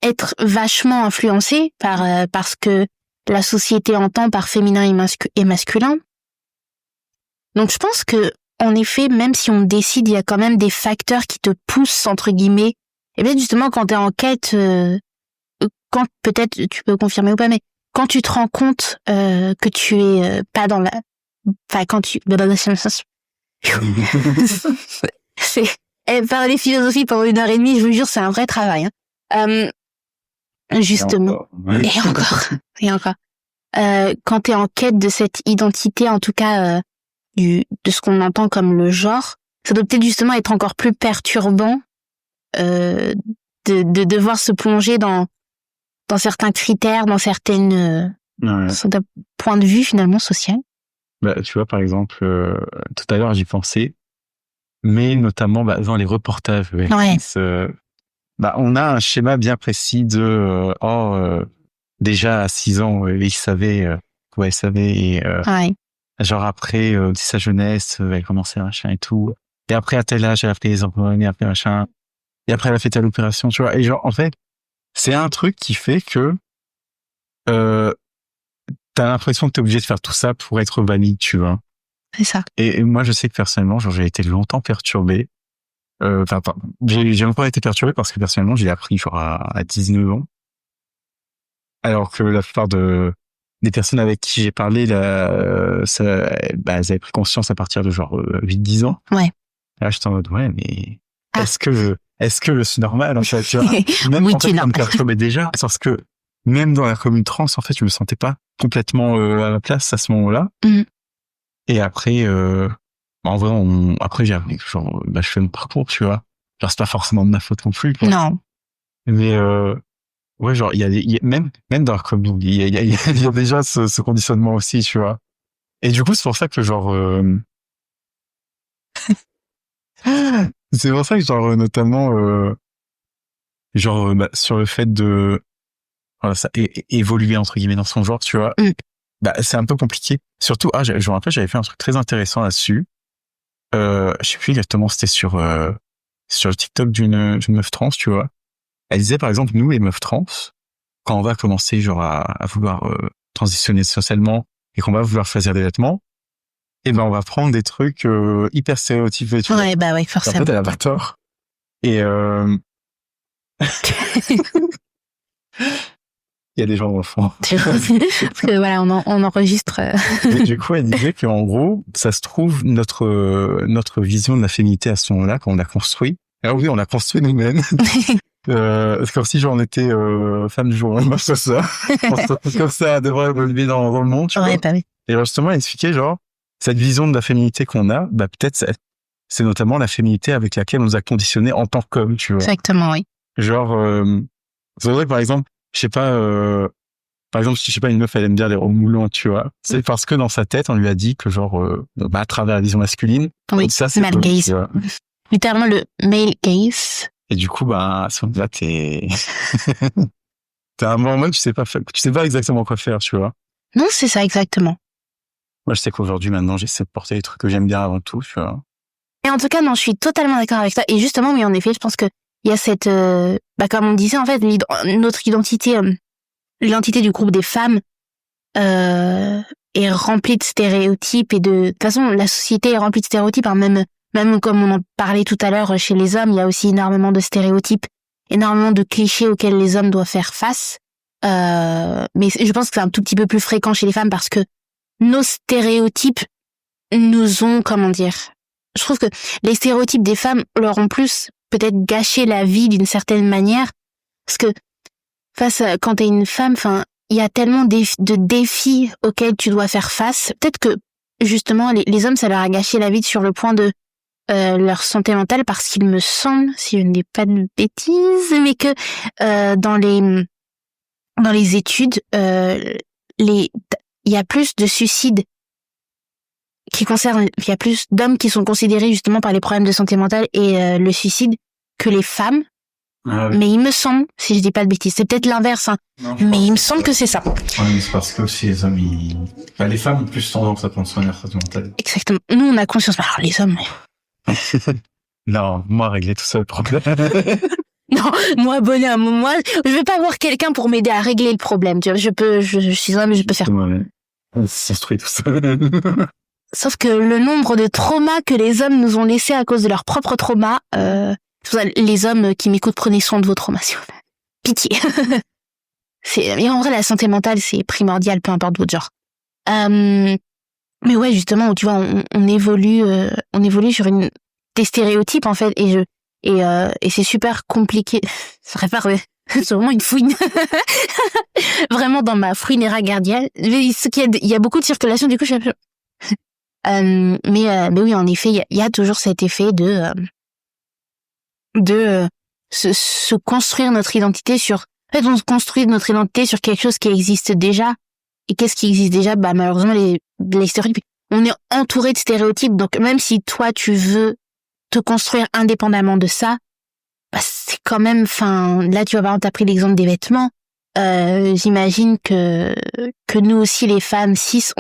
être vachement influencé par ce que la société entend par féminin et masculin. Donc je pense que en effet, même si on décide, il y a quand même des facteurs qui te poussent entre guillemets. Et bien justement, quand t'es en quête, quand peut-être tu peux confirmer ou pas, mais quand tu te rends compte que tu es pas dans la, enfin quand tu, c'est parler philosophie pendant 1h30, je vous jure, c'est un vrai travail. Justement, et encore. Quand t'es en quête de cette identité, en tout cas de ce qu'on entend comme le genre, ça doit peut-être justement être encore plus perturbant de devoir se plonger dans certains critères, dans certains points de vue finalement social. Bah, tu vois, par exemple, tout à l'heure j'y pensais, mais notamment dans les reportages. On a un schéma bien précis de déjà à 6 ans, il savait quoi elle savait et genre après sa jeunesse, elle commençait machin et tout. Et après à tel âge, elle a fait les hormones, et après machin. Et après elle a fait telle opération, tu vois. Et genre en fait, c'est un truc qui fait que t'as l'impression que t'es obligé de faire tout ça pour être valide, tu vois. C'est ça. Et moi, je sais que personnellement, genre, j'ai été longtemps perturbé. J'ai encore été perturbé parce que personnellement, j'ai appris genre à 19 ans. Alors que la plupart des personnes avec qui j'ai parlé, elles avaient pris conscience à partir de genre 8-10 ans. Ouais. Et là, j'étais en mode, mais est-ce que je suis normal, en fait, tu vois? Même oui, en fait, ça me perturbait déjà, parce que même dans la commune trans, en fait, je me sentais pas complètement à ma place à ce moment-là. Et après, en vrai, après j'ai appris que genre, je fais mon parcours, tu vois. Genre, c'est pas forcément de ma faute non plus, quoi. Non. Mais ouais, genre, il y a même dans la commune, il y a déjà ce conditionnement aussi, tu vois. Et du coup, c'est pour ça que genre c'est pour ça que genre notamment sur le fait de évoluer entre guillemets dans son genre, tu vois. C'est un peu compliqué. Surtout, je me rappelle, j'avais fait un truc très intéressant là-dessus. Je sais plus exactement, c'était sur le TikTok d'une meuf trans, tu vois. Elle disait par exemple, nous les meufs trans, quand on va commencer genre à vouloir transitionner socialement et qu'on va vouloir choisir des vêtements, et on va prendre des trucs hyper stéréotypés, tu vois. Ouais, forcément. En fait, elle a pas tort. Et il y a des gens dans le fond. Parce que voilà, on enregistre. Et du coup, elle disait qu'en gros, ça se trouve, notre vision de la féminité à ce moment-là, quand on l'a construit. Alors oui, on l'a construit nous-mêmes. C'est comme si genre on était femme du jour, c'est ça. On se retrouve comme ça à devoir évoluer dans le monde, tu vois. Oui. Et justement, elle expliquait genre, cette vision de la féminité qu'on a, peut-être c'est notamment la féminité avec laquelle on nous a conditionnés en tant qu'hommes, tu vois. Exactement, oui. Genre, c'est vrai que par exemple, je sais pas, une meuf, elle aime bien les robes moulantes, tu vois. C'est parce que dans sa tête, on lui a dit que genre, à travers la vision masculine, oui, ça c'est male gaze. Littéralement le male gaze. Et du coup, à ce moment-là, t'es à un moment, tu sais pas exactement quoi faire, tu vois. Non, c'est ça, exactement. Moi, je sais qu'aujourd'hui, maintenant, j'essaie de porter les trucs que j'aime bien avant tout, tu vois. Et en tout cas, non, je suis totalement d'accord avec toi. Et justement, oui, en effet, je pense que il y a cette, comme on disait, en fait, notre identité, l'identité du groupe des femmes, est remplie de stéréotypes et de toute façon, la société est remplie de stéréotypes, hein, même comme on en parlait tout à l'heure chez les hommes, il y a aussi énormément de stéréotypes, énormément de clichés auxquels les hommes doivent faire face. Mais je pense que c'est un tout petit peu plus fréquent chez les femmes parce que nos stéréotypes nous ont, je trouve que les stéréotypes des femmes leur ont plus peut-être gâché la vie d'une certaine manière, parce que quand t'es une femme, il y a tellement de défis auxquels tu dois faire face. Peut-être que justement les hommes, ça leur a gâché la vie sur le point de leur santé mentale, parce qu'il me semble, si je ne dis pas de bêtises, mais que dans les études, il y a plus de suicides il y a plus d'hommes qui sont considérés justement par les problèmes de santé mentale et le suicide que les femmes. Ah oui. Mais il me semble, si je dis pas de bêtises, c'est peut-être l'inverse, hein, mais il me semble que c'est ça. Ouais, mais c'est parce que aussi les hommes, les femmes ont plus tendance à prendre soin de leur santé mentale. Exactement. Nous, on a conscience. Alors les hommes. Non, moi régler tout ça le problème. Non, moi, bonhomme, moi, je vais pas voir quelqu'un pour m'aider à régler le problème, tu vois. Je suis homme, je peux faire. Ouais. On se construit tout ça. Sauf que le nombre de traumas que les hommes nous ont laissés à cause de leurs propres traumas, c'est pour ça, les hommes qui m'écoutent, prenez soin de vos traumas, s'il vous plaît. Pitié. Mais en vrai, la santé mentale, c'est primordial, peu importe votre genre. Mais ouais, justement, tu vois, on évolue sur des stéréotypes, en fait, et c'est super compliqué. Ça répare, c'est vraiment une fouine. Vraiment dans ma fouinera gardienne. Il y a beaucoup de circulation, du coup, je suis mais oui, en effet, il y a toujours cet effet de se construire notre identité sur. En fait, on se construit notre identité sur quelque chose qui existe déjà. Et qu'est-ce qui existe déjà? Bah malheureusement, les stéréotypes. On est entouré de stéréotypes, donc même si toi tu veux te construire indépendamment de ça, bah c'est quand même. Enfin, là tu vas par exemple, t'as pris l'exemple des vêtements. J'imagine que nous aussi les femmes cis,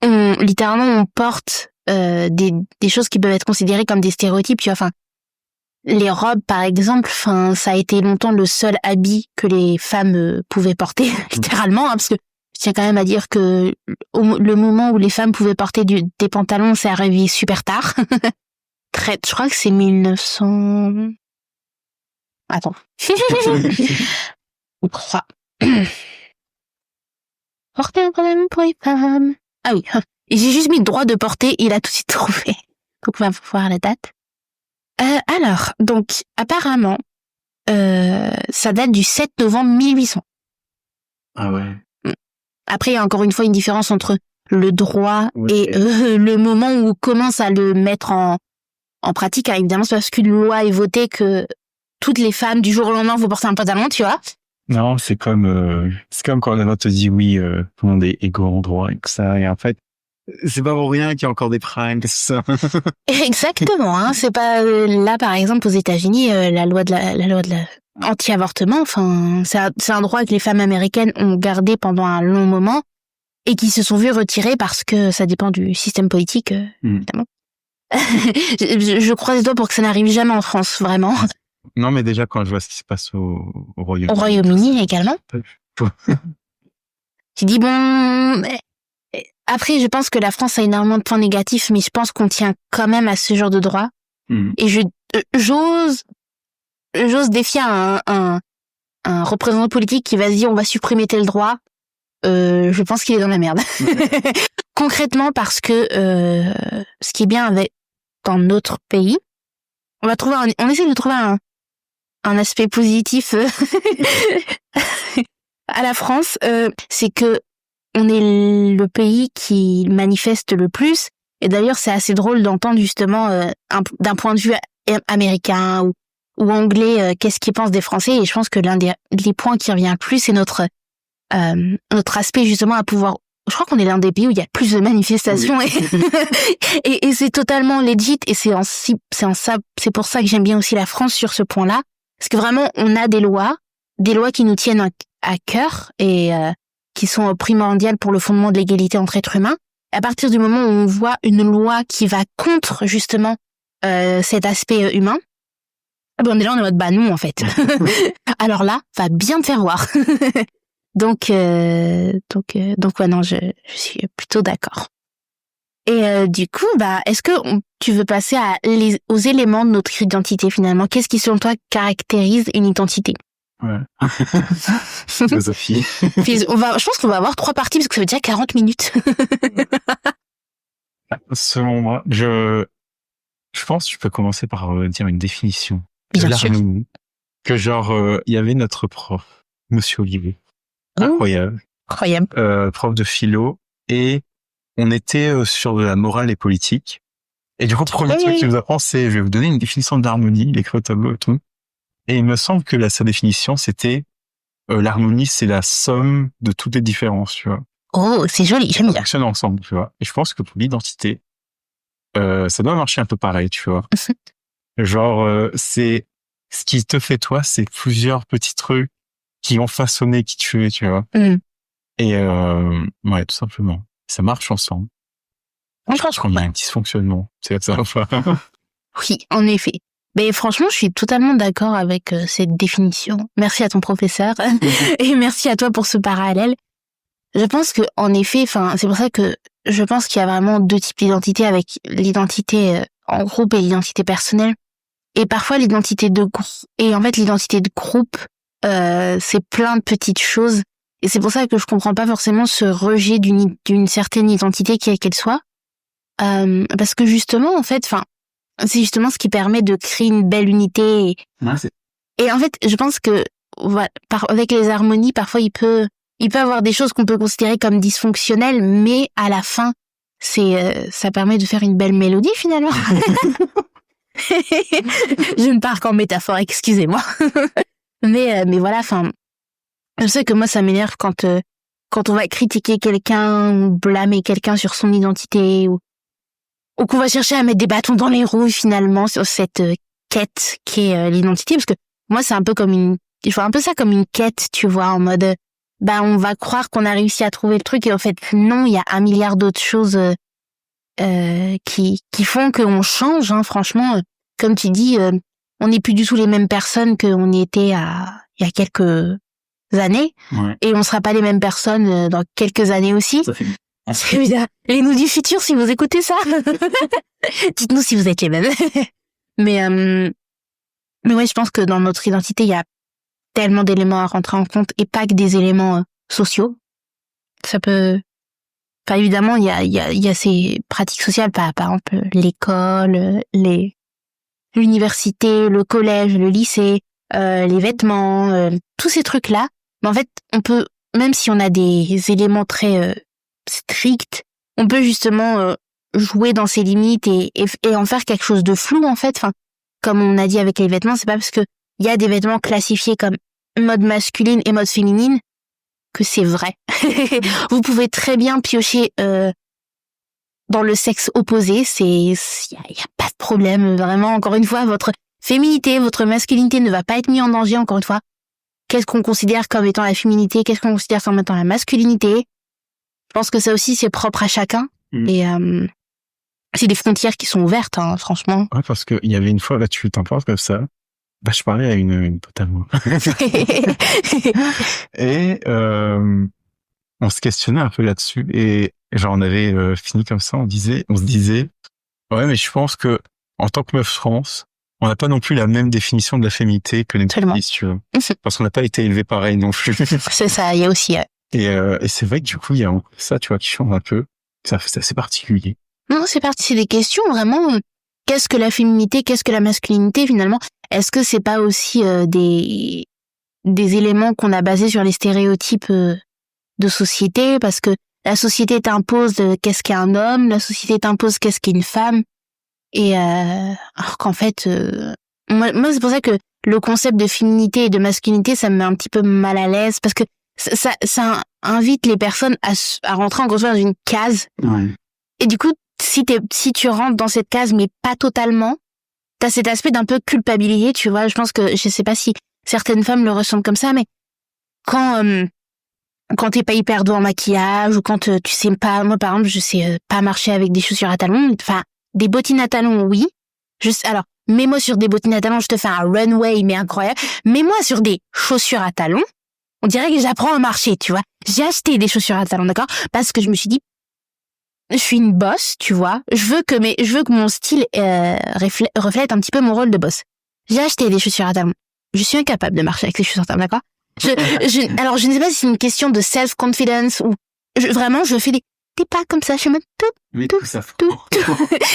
littéralement on porte des choses qui peuvent être considérées comme des stéréotypes, tu vois. Enfin, les robes par exemple, enfin ça a été longtemps le seul habit que les femmes pouvaient porter littéralement, hein, parce que je tiens quand même à dire que le moment où les femmes pouvaient porter des pantalons, c'est arrivé super tard. Je crois que c'est 1900. Attends. Ou 3. Porter un problème pour les femmes. Ah oui. Et j'ai juste mis le droit de porter, il a tout de suite trouvé. Donc on va voir la date. Alors, donc, apparemment, ça date du 7 novembre 1800. Ah ouais. Après, il y a encore une fois une différence entre le droit et le moment où on commence à le mettre en pratique. Alors, évidemment, c'est parce qu'une loi est votée que toutes les femmes, du jour au lendemain, vont porter un pantalon, tu vois. Non, c'est comme quand la loi te dit oui, tout le monde est égaux en droit et que ça, et en fait, c'est pas pour rien qu'il y a encore des primes, c'est ça. Exactement, hein. C'est pas là, par exemple, aux États-Unis, la loi de la anti-avortement. Enfin, c'est un droit que les femmes américaines ont gardé pendant un long moment et qui se sont vues retirer parce que ça dépend du système politique, évidemment. Je croise les doigts pour que ça n'arrive jamais en France, vraiment. Non, mais déjà quand je vois ce qui se passe au Royaume-Uni. Au Royaume-Uni également. Tu dis bon. Après, je pense que la France a énormément de points négatifs, mais je pense qu'on tient quand même à ce genre de droit. Et j'ose défier un représentant politique qui va se dire on va supprimer tel droit. Je pense qu'il est dans la merde. Concrètement, parce que ce qui est bien dans notre pays, on essaie de trouver un aspect positif à la France, c'est que on est le pays qui manifeste le plus. Et d'ailleurs, c'est assez drôle d'entendre justement d'un point de vue américain ou anglais qu'est-ce qu'ils pensent des Français. Et je pense que l'un des points qui revient le plus, c'est notre aspect justement à pouvoir. Je crois qu'on est l'un des pays où il y a plus de manifestations et c'est totalement legit. Et c'est pour ça que j'aime bien aussi la France sur ce point-là, parce que vraiment on a des lois qui nous tiennent à cœur et qui sont primordiales pour le fondement de l'égalité entre êtres humains. À partir du moment où on voit une loi qui va contre justement cet aspect humain, on est là, on est en mode bah non en fait. Alors là, va bien te faire voir. Donc ouais, non, je suis plutôt d'accord. Et du coup, bah est-ce que tu veux passer aux éléments de notre identité finalement? Qu'est-ce qui selon toi caractérise une identité? Ouais. Philosophie. Je pense qu'on va avoir 3 parties parce que ça fait déjà 40 minutes. Selon moi, je pense que je peux commencer par dire une définition. Bien sûr. Que genre, il y avait notre prof, Monsieur Olivier. Incroyable. Prof de philo. Et on était sur de la morale et politique. Et du coup, le premier truc qu'il nous apprend, c'est, je vais vous donner une définition de l'harmonie, il écrit au tableau et tout. Et il me semble que sa définition, c'était l'harmonie, c'est la somme de toutes les différences, tu vois. Oh, c'est joli, j'aime bien. Fonctionne ensemble, tu vois. Et je pense que pour l'identité, ça doit marcher un peu pareil, tu vois. Genre, c'est ce qui te fait toi, c'est plusieurs petits trucs qui ont façonné qui tu es, tu vois. Et ouais, tout simplement, ça marche ensemble. Je pense qu'on a un dysfonctionnement, c'est ça. Oui, en effet. Mais franchement, je suis totalement d'accord avec cette définition. Merci à ton professeur et merci à toi pour ce parallèle. Je pense que en effet, enfin, c'est pour ça que je pense qu'il y a vraiment deux types d'identité, avec l'identité en groupe et l'identité personnelle. Et parfois l'identité de groupe. Et en fait, l'identité de groupe, c'est plein de petites choses. Et c'est pour ça que je comprends pas forcément ce rejet d'une certaine identité, quelle qu'elle soit. Parce que justement, en fait, enfin, c'est justement ce qui permet de créer une belle unité. Et en fait, je pense que voilà, avec les harmonies, parfois il peut avoir des choses qu'on peut considérer comme dysfonctionnelles, mais à la fin, ça permet de faire une belle mélodie finalement. Je ne pars qu'en métaphore, excusez-moi. Mais voilà, enfin, je sais que moi ça m'énerve quand on va critiquer quelqu'un ou blâmer quelqu'un sur son identité ou qu'on va chercher à mettre des bâtons dans les roues finalement sur cette quête qui est l'identité, parce que moi c'est un peu comme je vois un peu ça comme une quête, tu vois, en mode on va croire qu'on a réussi à trouver le truc et en fait non, il y a 1 milliard d'autres choses qui font qu'on change, hein, franchement. Comme tu dis, on n'est plus du tout les mêmes personnes qu'on était il y a quelques années, Ouais. et on sera pas les mêmes personnes dans quelques années aussi. Ça fait Les nous du futur, si vous écoutez ça, dites-nous si vous êtes les mêmes. Mais ouais, je pense que dans notre identité, il y a tellement d'éléments à rentrer en compte, et pas que des éléments sociaux. Ça peut, enfin évidemment, il y a ces pratiques sociales, par exemple l'école, l'université, le collège, le lycée, les vêtements, tous ces trucs-là. Mais en fait, on peut, même si on a des éléments très stricts, on peut justement jouer dans ses limites et en faire quelque chose de flou, en fait. Enfin, comme on a dit avec les vêtements, c'est pas parce que il y a des vêtements classifiés comme mode masculine et mode féminine que c'est vrai. Vous pouvez très bien piocher dans le sexe opposé, y a pas de problème, vraiment. Encore une fois, votre féminité, votre masculinité ne va pas être mis en danger, encore une fois. Qu'est-ce qu'on considère comme étant la féminité, qu'est-ce qu'on considère comme étant la masculinité? Je pense que ça aussi, c'est propre à chacun. Et c'est des frontières qui sont ouvertes, hein, franchement. Ouais, parce que il y avait une fois, là, tu t'en parles comme ça. Je parlais à une pote à moi. Et on se questionnait un peu là-dessus. Et genre, on avait fini comme ça, on se disait, ouais, mais je pense que en tant que meuf trans, on n'a pas non plus la même définition de la féminité que les meufs, tu vois. Parce qu'on n'a pas été élevés pareil non plus. C'est ça, il y a aussi... Et c'est vrai que du coup, il y a ça, tu vois, qui change un peu. C'est assez particulier. Non, c'est des questions vraiment. Qu'est-ce que la féminité, qu'est-ce que la masculinité finalement? Est-ce que c'est pas aussi des éléments qu'on a basés sur les stéréotypes de société? Parce que la société t'impose qu'est-ce qu'est un homme, la société t'impose qu'est-ce qu'est une femme. Et alors qu'en fait, moi c'est pour ça que le concept de féminité et de masculinité, ça me met un petit peu mal à l'aise, parce que ça invite les personnes à rentrer en gros dans une case. Ouais. Et du coup, si tu rentres dans cette case, mais pas totalement, t'as cet aspect d'un peu culpabilité, tu vois. Je pense que, je sais pas si certaines femmes le ressentent comme ça, mais quand t'es pas hyper doué en maquillage, ou quand tu sais pas, moi par exemple, je sais pas marcher avec des chaussures à talons, enfin, des bottines à talons, oui. Alors, mets-moi sur des bottines à talons, je te fais un runway, mais incroyable. Mets-moi sur des chaussures à talons, on dirait que j'apprends à marcher, tu vois. J'ai acheté des chaussures à talons, d'accord? Parce que je me suis dit, je suis une boss, tu vois. Je veux que mon style reflète un petit peu mon rôle de boss. J'ai acheté des chaussures à talons. Je suis incapable de marcher avec ces chaussures à talons, d'accord? Alors, je ne sais pas si c'est une question de self-confidence ou vraiment, je fais des pas comme ça, je suis même tout.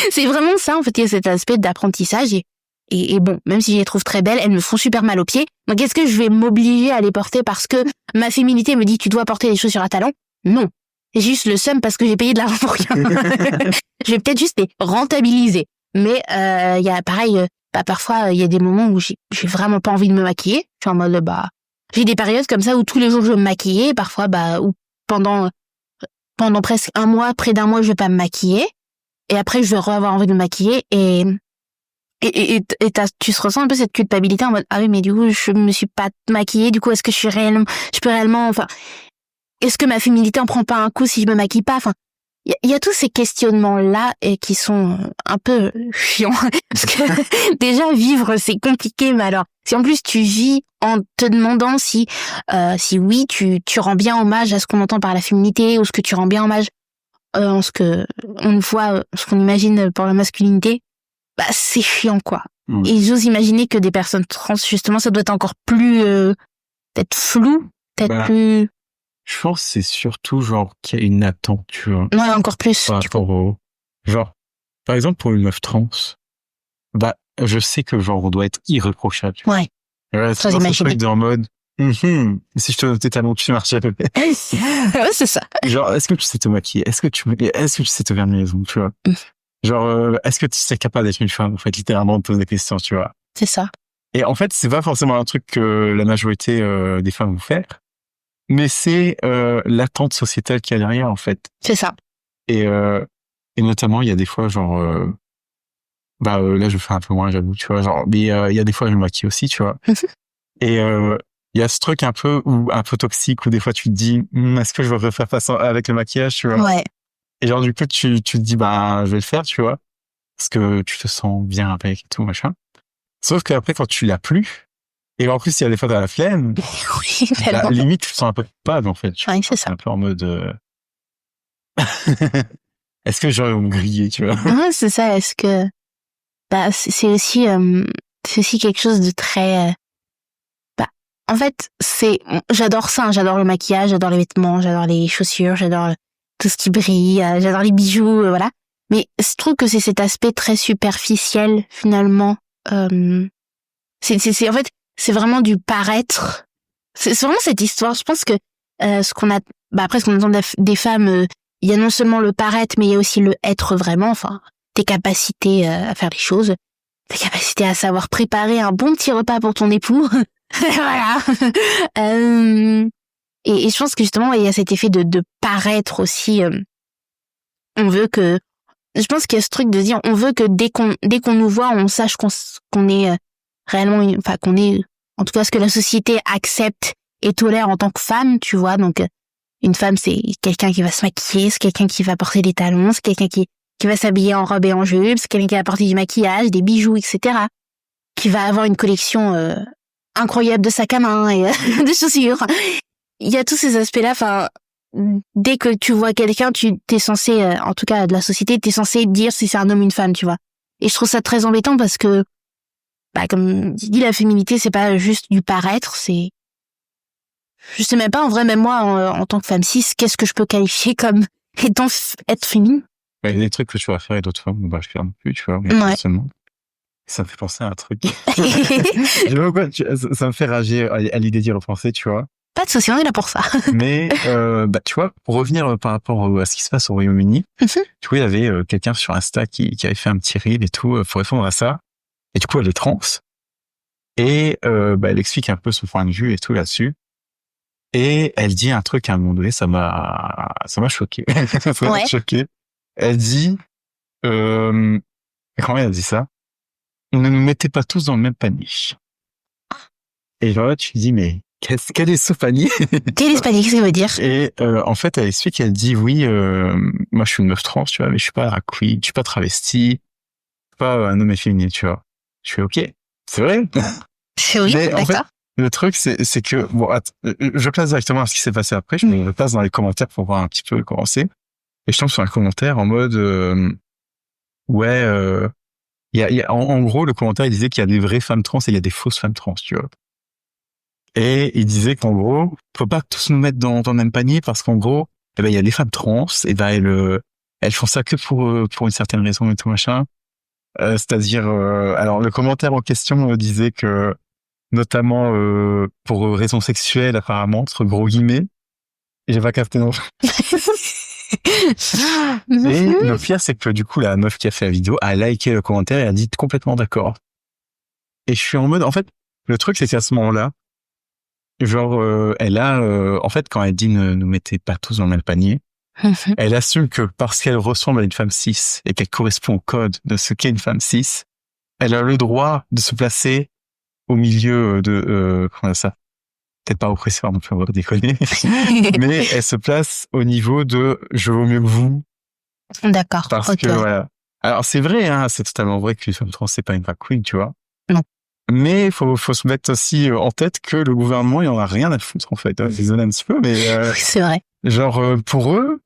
C'est vraiment ça, en fait, il y a cet aspect d'apprentissage et bon, même si je les trouve très belles, elles me font super mal aux pieds. Donc, est-ce que je vais m'obliger à les porter parce que ma féminité me dit tu dois porter des chaussures à talons? Non. J'ai juste le seum parce que j'ai payé de l'argent pour rien. Je vais peut-être juste les rentabiliser. Mais, il y a pareil, parfois, il y a des moments où j'ai vraiment pas envie de me maquiller. Je suis en mode, j'ai des périodes comme ça où tous les jours je veux me maquiller, parfois, ou pendant presque un mois, près d'un mois, je vais pas me maquiller. Et après, je vais avoir envie de me maquiller et tu ressens un peu cette culpabilité en mode, ah oui, mais du coup, je me suis pas maquillée. Du coup, est-ce que je peux réellement, enfin, est-ce que ma féminité en prend pas un coup si je me maquille pas? Enfin, il y a tous ces questionnements-là et qui sont un peu chiants. Parce que déjà, vivre, c'est compliqué. Mais alors, si en plus tu vis en te demandant si oui, tu rends bien hommage à ce qu'on entend par la féminité, ou ce que tu rends bien hommage en ce que on voit, ce qu'on imagine pour la masculinité, bah c'est chiant, quoi. Et j'ose imaginer que des personnes trans, justement, ça doit être encore plus peut-être flou, peut-être plus... Je pense que c'est surtout genre qu'il y a une attente, tu vois. Ouais, encore plus. Par rapport au... Genre, par exemple, pour une meuf trans, bah, je sais que genre, on doit être irréprochable. Ouais. C'est dans ce truc en mode, si je te donne tes talons, tu marches à peu près. Ouais, c'est ça. Genre, est-ce que tu sais te maquiller? Est-ce que tu sais te faire une maison, tu vois? Genre, est-ce que tu sais capable d'être une femme, en fait, littéralement, de poser des questions, tu vois? C'est ça. Et en fait, c'est pas forcément un truc que la majorité des femmes vont faire, mais c'est l'attente sociétale qu'il y a derrière, en fait. C'est ça. Et notamment, il y a des fois, genre, là, je fais un peu moins, j'avoue, tu vois, genre, mais il y a des fois, je me maquille aussi, tu vois. Et il y a ce truc un peu toxique où des fois, tu te dis, est-ce que je veux refaire face avec le maquillage, tu vois? Ouais. Et genre, du coup, tu te dis, bah, je vais le faire, tu vois, parce que tu te sens bien avec et tout, machin. Sauf qu'après, quand tu l'as plus, et en plus, il y a des fois, t'as la flemme, Oui, bah, limite, tu te sens un peu coupable, en fait. Ouais, c'est ça. Un peu en mode, est-ce que j'aurais grillé, tu vois? Ouais, c'est ça. Est-ce que, bah, c'est aussi quelque chose de très, en fait, j'adore ça, hein. J'adore le maquillage, j'adore les vêtements, j'adore les chaussures, j'adore tout ce qui brille, j'adore les bijoux, voilà. Mais je trouve que c'est cet aspect très superficiel, finalement. En fait, c'est vraiment du paraître. C'est vraiment cette histoire. Je pense que ce qu'on entend des femmes, il y a non seulement le paraître, mais il y a aussi le être vraiment. Enfin, tes capacités à faire les choses, tes capacités à savoir préparer un bon petit repas pour ton époux. Voilà. Et je pense que justement, il y a cet effet de paraître aussi. On veut que, je pense qu'il y a ce truc de dire, on veut que dès qu'on nous voit, on sache qu'on est réellement, enfin qu'on est, en tout cas, ce que la société accepte et tolère en tant que femme, tu vois. Donc, une femme, c'est quelqu'un qui va se maquiller, c'est quelqu'un qui va porter des talons, c'est quelqu'un qui va s'habiller en robe et en jupe, c'est quelqu'un qui va porter du maquillage, des bijoux, etc. Qui va avoir une collection incroyable de sacs à main et de chaussures. Il y a tous ces aspects-là. Enfin, dès que tu vois quelqu'un, t'es censé, en tout cas de la société, t'es censé dire si c'est un homme ou une femme, tu vois. Et je trouve ça très embêtant parce que, comme tu dis, la féminité, c'est pas juste du paraître, c'est... Je sais même pas, en vrai, même moi, en tant que femme cis, qu'est-ce que je peux qualifier comme être féminine? Il y a des trucs que tu vas faire et d'autres femmes, je fais non plus, tu vois, mais forcément. Ça me fait penser à un truc. Je sais pas quoi, ça me fait rager à l'idée d'y repenser, tu vois. Pas de souci, on est là pour ça. Mais, tu vois, pour revenir par rapport à ce qui se passe au Royaume-Uni, tu vois, il y avait quelqu'un sur Insta qui avait fait un petit reel et tout, pour répondre à ça. Et du coup, elle est trans. Et, elle explique un peu son point de vue et tout là-dessus. Et elle dit un truc à un moment donné, ça m'a choqué. Ça m'a choqué. Elle dit, comment elle dit ça? Ne nous mettez pas tous dans le même panier. Et genre, tu te dis, mais quel est ce panier? Quel est ce panier? Qu'est-ce que ça veut dire? Et en fait, elle explique, elle dit, oui, moi je suis une meuf trans, tu vois, mais je suis pas queer, je suis pas travesti, je suis pas un homme efféminé, tu vois. Je fais, ok, c'est vrai. Oui, mais en fait, d'accord. le truc, c'est que, bon, je place directement à ce qui s'est passé après, je me passe dans les commentaires pour voir un petit peu comment c'est. Et je tombe sur un commentaire en mode, en gros, le commentaire, il disait qu'il y a des vraies femmes trans et il y a des fausses femmes trans, tu vois. Et il disait qu'en gros, faut pas tous nous mettre dans le même panier parce qu'en gros, il y a des femmes trans et elles font ça que pour une certaine raison et tout machin. C'est-à-dire, alors le commentaire en question disait que notamment pour raisons sexuelles apparemment, entre gros guillemets. Et j'ai pas capté non. Et le pire, c'est que du coup, la meuf qui a fait la vidéo a liké le commentaire et a dit complètement d'accord. Et je suis en mode, en fait, le truc, c'est qu'à ce moment-là, genre, elle a, en fait, quand elle dit ne nous mettez pas tous dans le même panier, elle assume que parce qu'elle ressemble à une femme cis et qu'elle correspond au code de ce qu'est une femme cis, elle a le droit de se placer au milieu de, comment ça? Peut-être pas oppresseur, on peut avoir déconner. Mais elle se place au niveau de je vaux mieux que vous, D'accord. Parce Ok. que voilà. Alors c'est vrai, hein, c'est totalement vrai qu'une femme trans c'est pas une drag queen, tu vois. Non. Mais faut se mettre aussi en tête que le gouvernement il en a rien à foutre en fait. Désolé un petit peu, mais Oui, c'est vrai. genre pour eux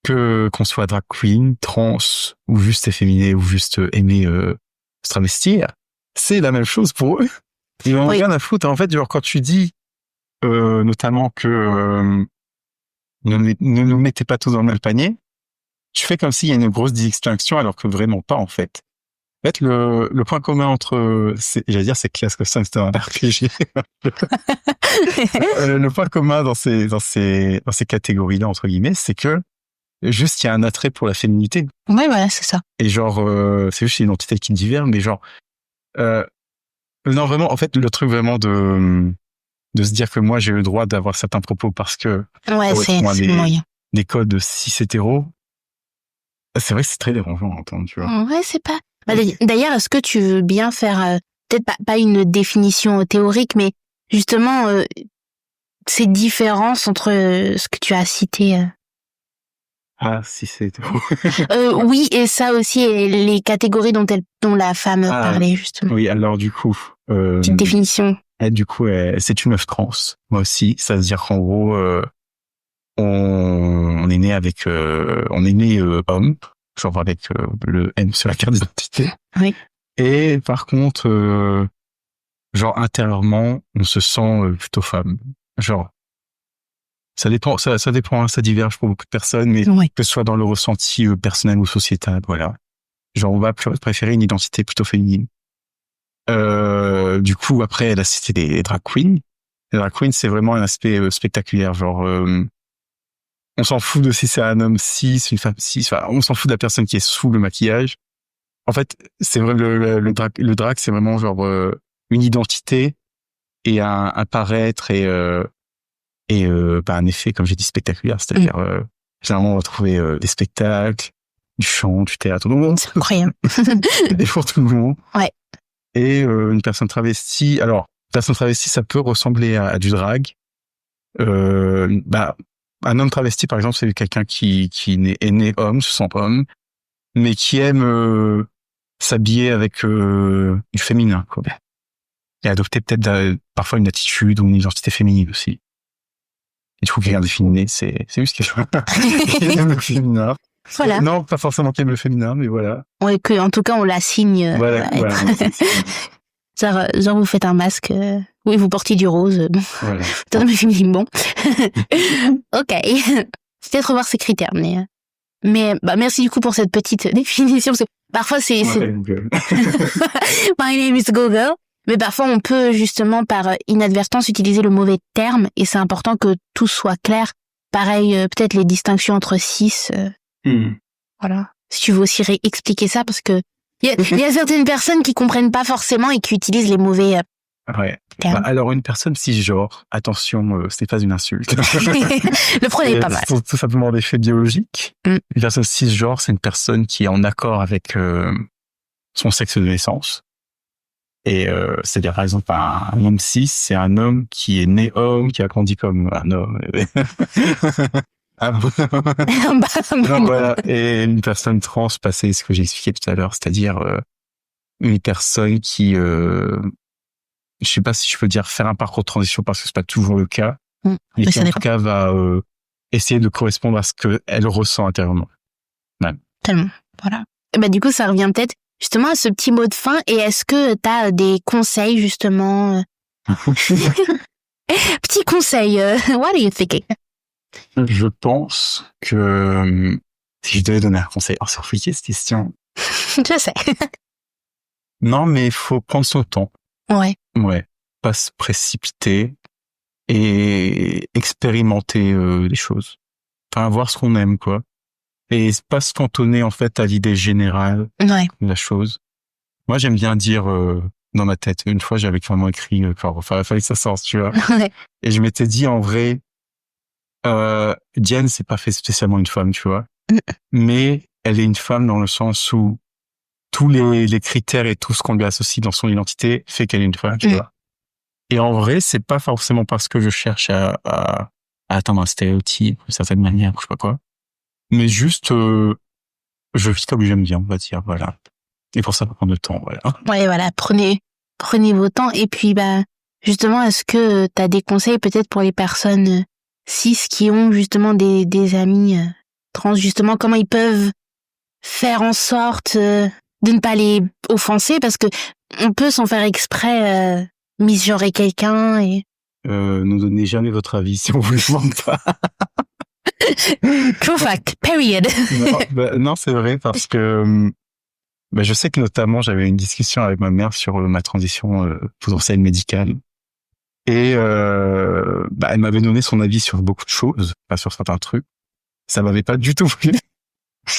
que qu'on soit drag queen, trans ou juste efféminé ou juste aimer se travestir, c'est la même chose pour eux. Ils en ont Oui. rien à foutre. En fait, genre quand tu dis notamment que ne nous mettez pas tous dans le même panier, tu fais comme s'il y a une grosse distinction alors que vraiment pas en fait. En fait, le point commun entre, j'allais dire c'est classe que ça, c'était un RPG. Le point commun dans ces catégories-là, entre guillemets, c'est que juste il y a un attrait pour la féminité. Ouais, voilà, c'est ça. Et genre, c'est juste une identité qui diffère, mais genre, non, vraiment, en fait, le truc vraiment de se dire que moi j'ai le droit d'avoir certains propos parce que Ouais, c'est moyen. des codes cis hétéros, c'est vrai que c'est très dérangeant à entendre, tu vois. Ouais, c'est pas. Bah, d'ailleurs, est-ce que tu veux bien faire peut-être pas une définition théorique, mais justement ces différences entre ce que tu as cité. Ah, cis hétéro. Oui, et ça aussi, et les catégories dont la femme parlait justement. Oui, alors du coup, Petite définition. Du coup, c'est une meuf trans. Moi aussi, ça veut dire qu'en gros, on est né avec, on est né homme, genre avec le N sur la carte d'identité. Oui. Et par contre, genre intérieurement, on se sent plutôt femme. Genre, ça dépend, ça dépend, hein, ça diverge pour beaucoup de personnes, mais Oui. que ce soit dans le ressenti personnel ou sociétal, voilà. Genre, on va préférer une identité plutôt féminine. Du coup, après, elle a cité des drag queens. Les drag queens, c'est vraiment un aspect spectaculaire. Genre, on s'en fout de si c'est un homme cis, une femme cis. Enfin, on s'en fout de la personne qui est sous le maquillage. En fait, c'est vrai, le drag, c'est vraiment genre une identité et un paraître et un effet, comme j'ai dit, spectaculaire. C'est-à-dire, généralement, on va trouver des spectacles, du chant, du théâtre. C'est incroyable. Et pour tout le monde. Ouais. Et une personne travestie. Alors, personne travestie, ça peut ressembler à du drag. Un homme travesti, par exemple, c'est quelqu'un qui est né homme, se sent homme, mais qui aime s'habiller avec du féminin, quoi. Et adopter peut-être parfois une attitude ou une identité féminine aussi. Et du coup, quelqu'un d'efféminé, c'est juste quelque chose qui aime le féminin. Voilà. Non, pas forcément qui aime le féminin, mais voilà. Ouais, que en tout cas on l'assigne. Voilà. Genre vous faites un masque, oui vous portez du rose, bon. Voilà. Peut-être un film bon. Ok. Peut-être revoir ces critères, mais bah merci du coup pour cette petite définition parce que parfois c'est My name is Google, mais parfois on peut justement par inadvertance utiliser le mauvais terme et c'est important que tout soit clair. Pareil, peut-être les distinctions entre cis. Voilà. Si tu veux aussi réexpliquer ça parce que il y a certaines personnes qui comprennent pas forcément et qui utilisent les mauvais ouais. termes. Alors une personne cisgenre, attention, ce n'est pas une insulte. Le prenez pas mal. Tout simplement des faits biologiques. Une personne cisgenre, c'est une personne qui est en accord avec son sexe de naissance. Et c'est-à-dire par exemple un homme cis, c'est un homme qui est né homme, qui a grandi comme un homme. Non, voilà. Et une personne trans, c'est ce que j'ai expliqué tout à l'heure, c'est-à-dire une personne qui, je sais pas si je peux dire faire un parcours de transition parce que c'est pas toujours le cas, mais qui en tout cas va essayer de correspondre à ce qu'elle ressent intérieurement. Ouais. Tellement, voilà. Et bah du coup ça revient peut-être justement à ce petit mot de fin. Et est-ce que t'as des conseils justement Petit conseil, what are you thinking? Je pense que si je devais donner un conseil, c'est compliqué cette question. Je sais. Non, mais il faut prendre son temps. Ouais. Ouais. Pas se précipiter et expérimenter les choses. Enfin, voir ce qu'on aime, quoi. Et pas se cantonner, en fait, à l'idée générale de la chose. Moi, j'aime bien dire dans ma tête. Une fois, j'avais vraiment écrit, il fallait que ça sorte, tu vois. Ouais. Et je m'étais dit, en vrai, Diane, c'est pas fait spécialement une femme, tu vois. Mais elle est une femme dans le sens où tous les critères et tout ce qu'on lui associe dans son identité fait qu'elle est une femme, tu vois. Et en vrai, c'est pas forcément parce que je cherche à atteindre un stéréotype d'une certaine manière, je sais pas quoi. Mais juste, je vis comme j'aime bien, on va dire, voilà. Et pour ça, ça prend du temps, voilà. Ouais, voilà, prenez vos temps. Et puis, justement, est-ce que t'as des conseils peut-être pour les personnes cis qui ont justement des amis trans, justement, comment ils peuvent faire en sorte de ne pas les offenser, parce que on peut sans faire exprès misgenrer quelqu'un et... Ne donnez jamais votre avis si on vous le demande pas. True fact, period. Non, c'est vrai, parce que je sais que notamment j'avais une discussion avec ma mère sur ma transition potentielle médicale. Et elle m'avait donné son avis sur beaucoup de choses, pas sur certains trucs. Ça m'avait pas du tout plu,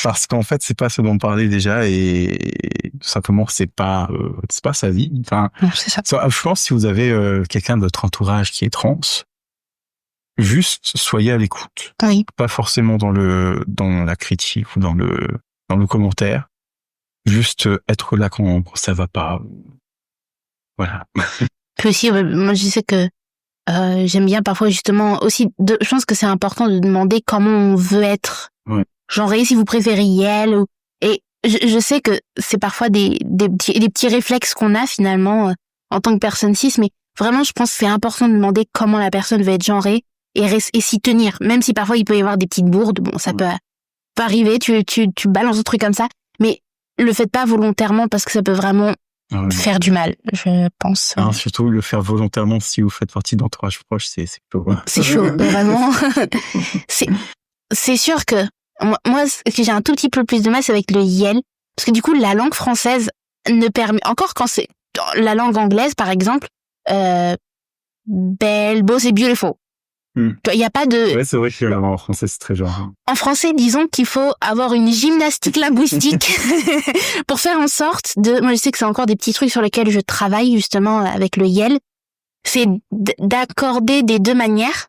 parce qu'en fait c'est pas ce dont on parlait déjà, et tout simplement c'est pas sa vie. Enfin, Non, c'est ça. je pense que si vous avez quelqu'un de votre entourage qui est trans, juste soyez à l'écoute. Oui. Pas forcément dans la critique ou dans le commentaire. Juste être là quand ça va pas. Voilà. Puis aussi, moi je sais que j'aime bien parfois justement aussi, je pense que c'est important de demander comment on veut être genré, si vous préférez elle, et je sais que c'est parfois des petits réflexes qu'on a finalement en tant que personne cis, mais vraiment je pense que c'est important de demander comment la personne veut être genrée et s'y tenir, même si parfois il peut y avoir des petites bourdes, bon ça peut arriver, tu balances un truc comme ça, mais le faites pas volontairement parce que ça peut vraiment faire du mal, je pense. Surtout le faire volontairement si vous faites partie d'entourage proche, c'est chaud. C'est chaud, vraiment. C'est sûr que moi, j'ai un tout petit peu plus de mal, c'est avec le yel, parce que du coup, la langue française ne permet, encore quand c'est la langue anglaise, par exemple, belle, beau, c'est beautiful. Il y a pas de... Ouais, c'est vrai que en français, c'est très genre. En français, disons qu'il faut avoir une gymnastique linguistique pour faire en sorte de... Moi, je sais que c'est encore des petits trucs sur lesquels je travaille, justement, avec le yel. C'est d'accorder des deux manières.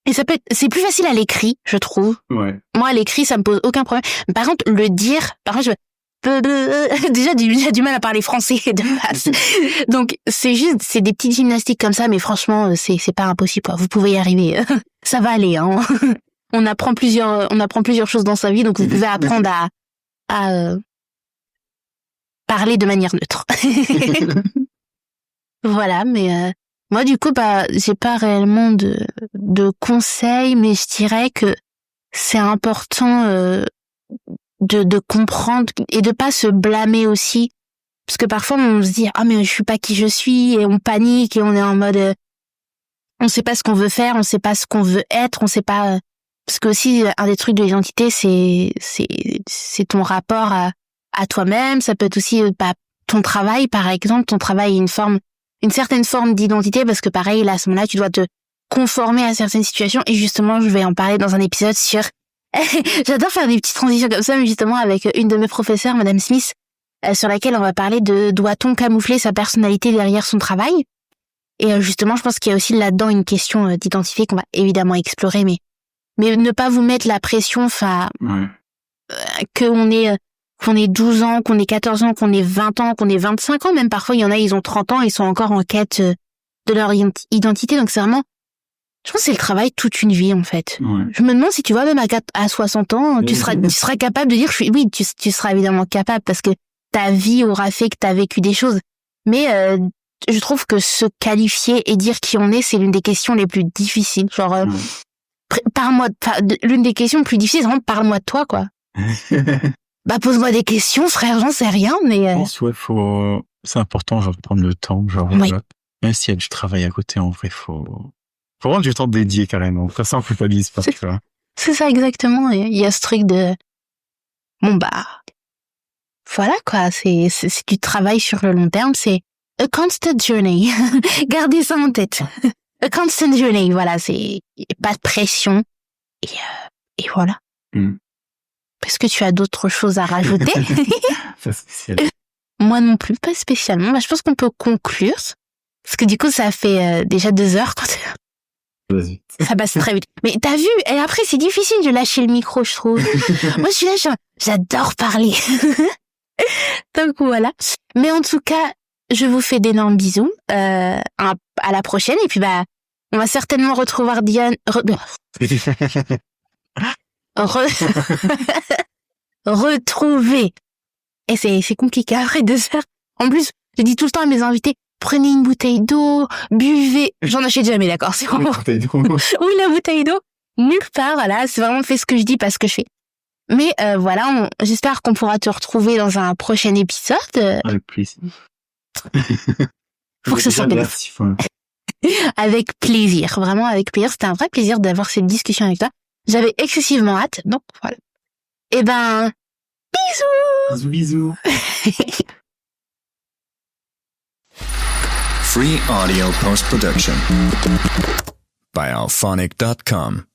Et c'est plus facile à l'écrit, je trouve. Ouais. Moi, à l'écrit, ça me pose aucun problème. Par contre, le dire, déjà, j'ai du mal à parler français de base. Donc, c'est des petites gymnastiques comme ça, mais franchement, c'est pas impossible, quoi. Vous pouvez y arriver. Ça va aller, hein. On apprend plusieurs choses dans sa vie, donc vous pouvez apprendre à parler de manière neutre. Voilà, mais moi, du coup, j'ai pas réellement de conseils, mais je dirais que c'est important de comprendre et de pas se blâmer aussi, parce que parfois on se dit mais je suis pas qui je suis, et on panique et on est en mode on sait pas ce qu'on veut faire, on sait pas ce qu'on veut être, on sait pas, parce que aussi un des trucs de l'identité c'est ton rapport à toi-même. Ça peut être aussi ton travail, par exemple. Ton travail est une certaine forme d'identité, parce que pareil, là, à ce moment-là, tu dois te conformer à certaines situations, et justement je vais en parler dans un épisode sur j'adore faire des petites transitions comme ça, mais justement avec une de mes professeurs, Madame Smith, sur laquelle on va parler de doit-on camoufler sa personnalité derrière son travail. Et justement, je pense qu'il y a aussi là-dedans une question d'identité qu'on va évidemment explorer, mais ne pas vous mettre la pression, qu'on ait 12 ans, qu'on ait 14 ans, qu'on ait 20 ans, qu'on ait 25 ans, même parfois il y en a, ils ont 30 ans, ils sont encore en quête de leur identité. Donc c'est vraiment, je pense que c'est le travail toute une vie, en fait. Ouais. Je me demande si tu vois, même à 60 ans, tu seras capable de dire oui, tu seras évidemment capable, parce que ta vie aura fait que tu as vécu des choses. Mais je trouve que se qualifier et dire qui on est, c'est l'une des questions les plus difficiles. Genre, l'une des questions les plus difficiles, c'est vraiment parle-moi de toi, quoi. Pose-moi des questions, frère, j'en sais rien, mais... Je pense, c'est important, genre, de prendre le temps, genre, même s'il y a du travail à côté, en vrai, faut prendre du temps dédié, carrément. Comme ça, on culpabilise pas, tu vois. C'est ça, exactement. Il y a ce truc de... voilà, quoi. C'est du travail sur le long terme. C'est a constant journey. Gardez ça en tête. A constant journey, voilà. C'est pas de pression. Et voilà. Est-ce que tu as d'autres choses à rajouter? Pas spécial. Moi non plus, pas spécialement. Je pense qu'on peut conclure. Parce que du coup, ça fait déjà 2 heures. Vas-y. Ça passe très vite. Mais t'as vu, et après, c'est difficile de lâcher le micro, je trouve. Moi, je suis là, j'adore parler. Donc voilà. Mais en tout cas, je vous fais d'énormes bisous. À la prochaine. Et puis, on va certainement retrouver Diane... retrouver. Et c'est compliqué après de se faire. En plus, je dis tout le temps à mes invités, prenez une bouteille d'eau, buvez. J'en achète jamais, d'accord, c'est vraiment. Oui, la bouteille d'eau. Nulle part, voilà, c'est vraiment fait ce que je dis, pas ce que je fais. Mais voilà, j'espère qu'on pourra te retrouver dans un prochain épisode. Avec plaisir. Faut que ça sorte bien. Avec plaisir, vraiment avec plaisir. C'était un vrai plaisir d'avoir cette discussion avec toi. J'avais excessivement hâte, donc voilà. Eh ben, bisous. Bisous. Free audio post-production by alphonic.com.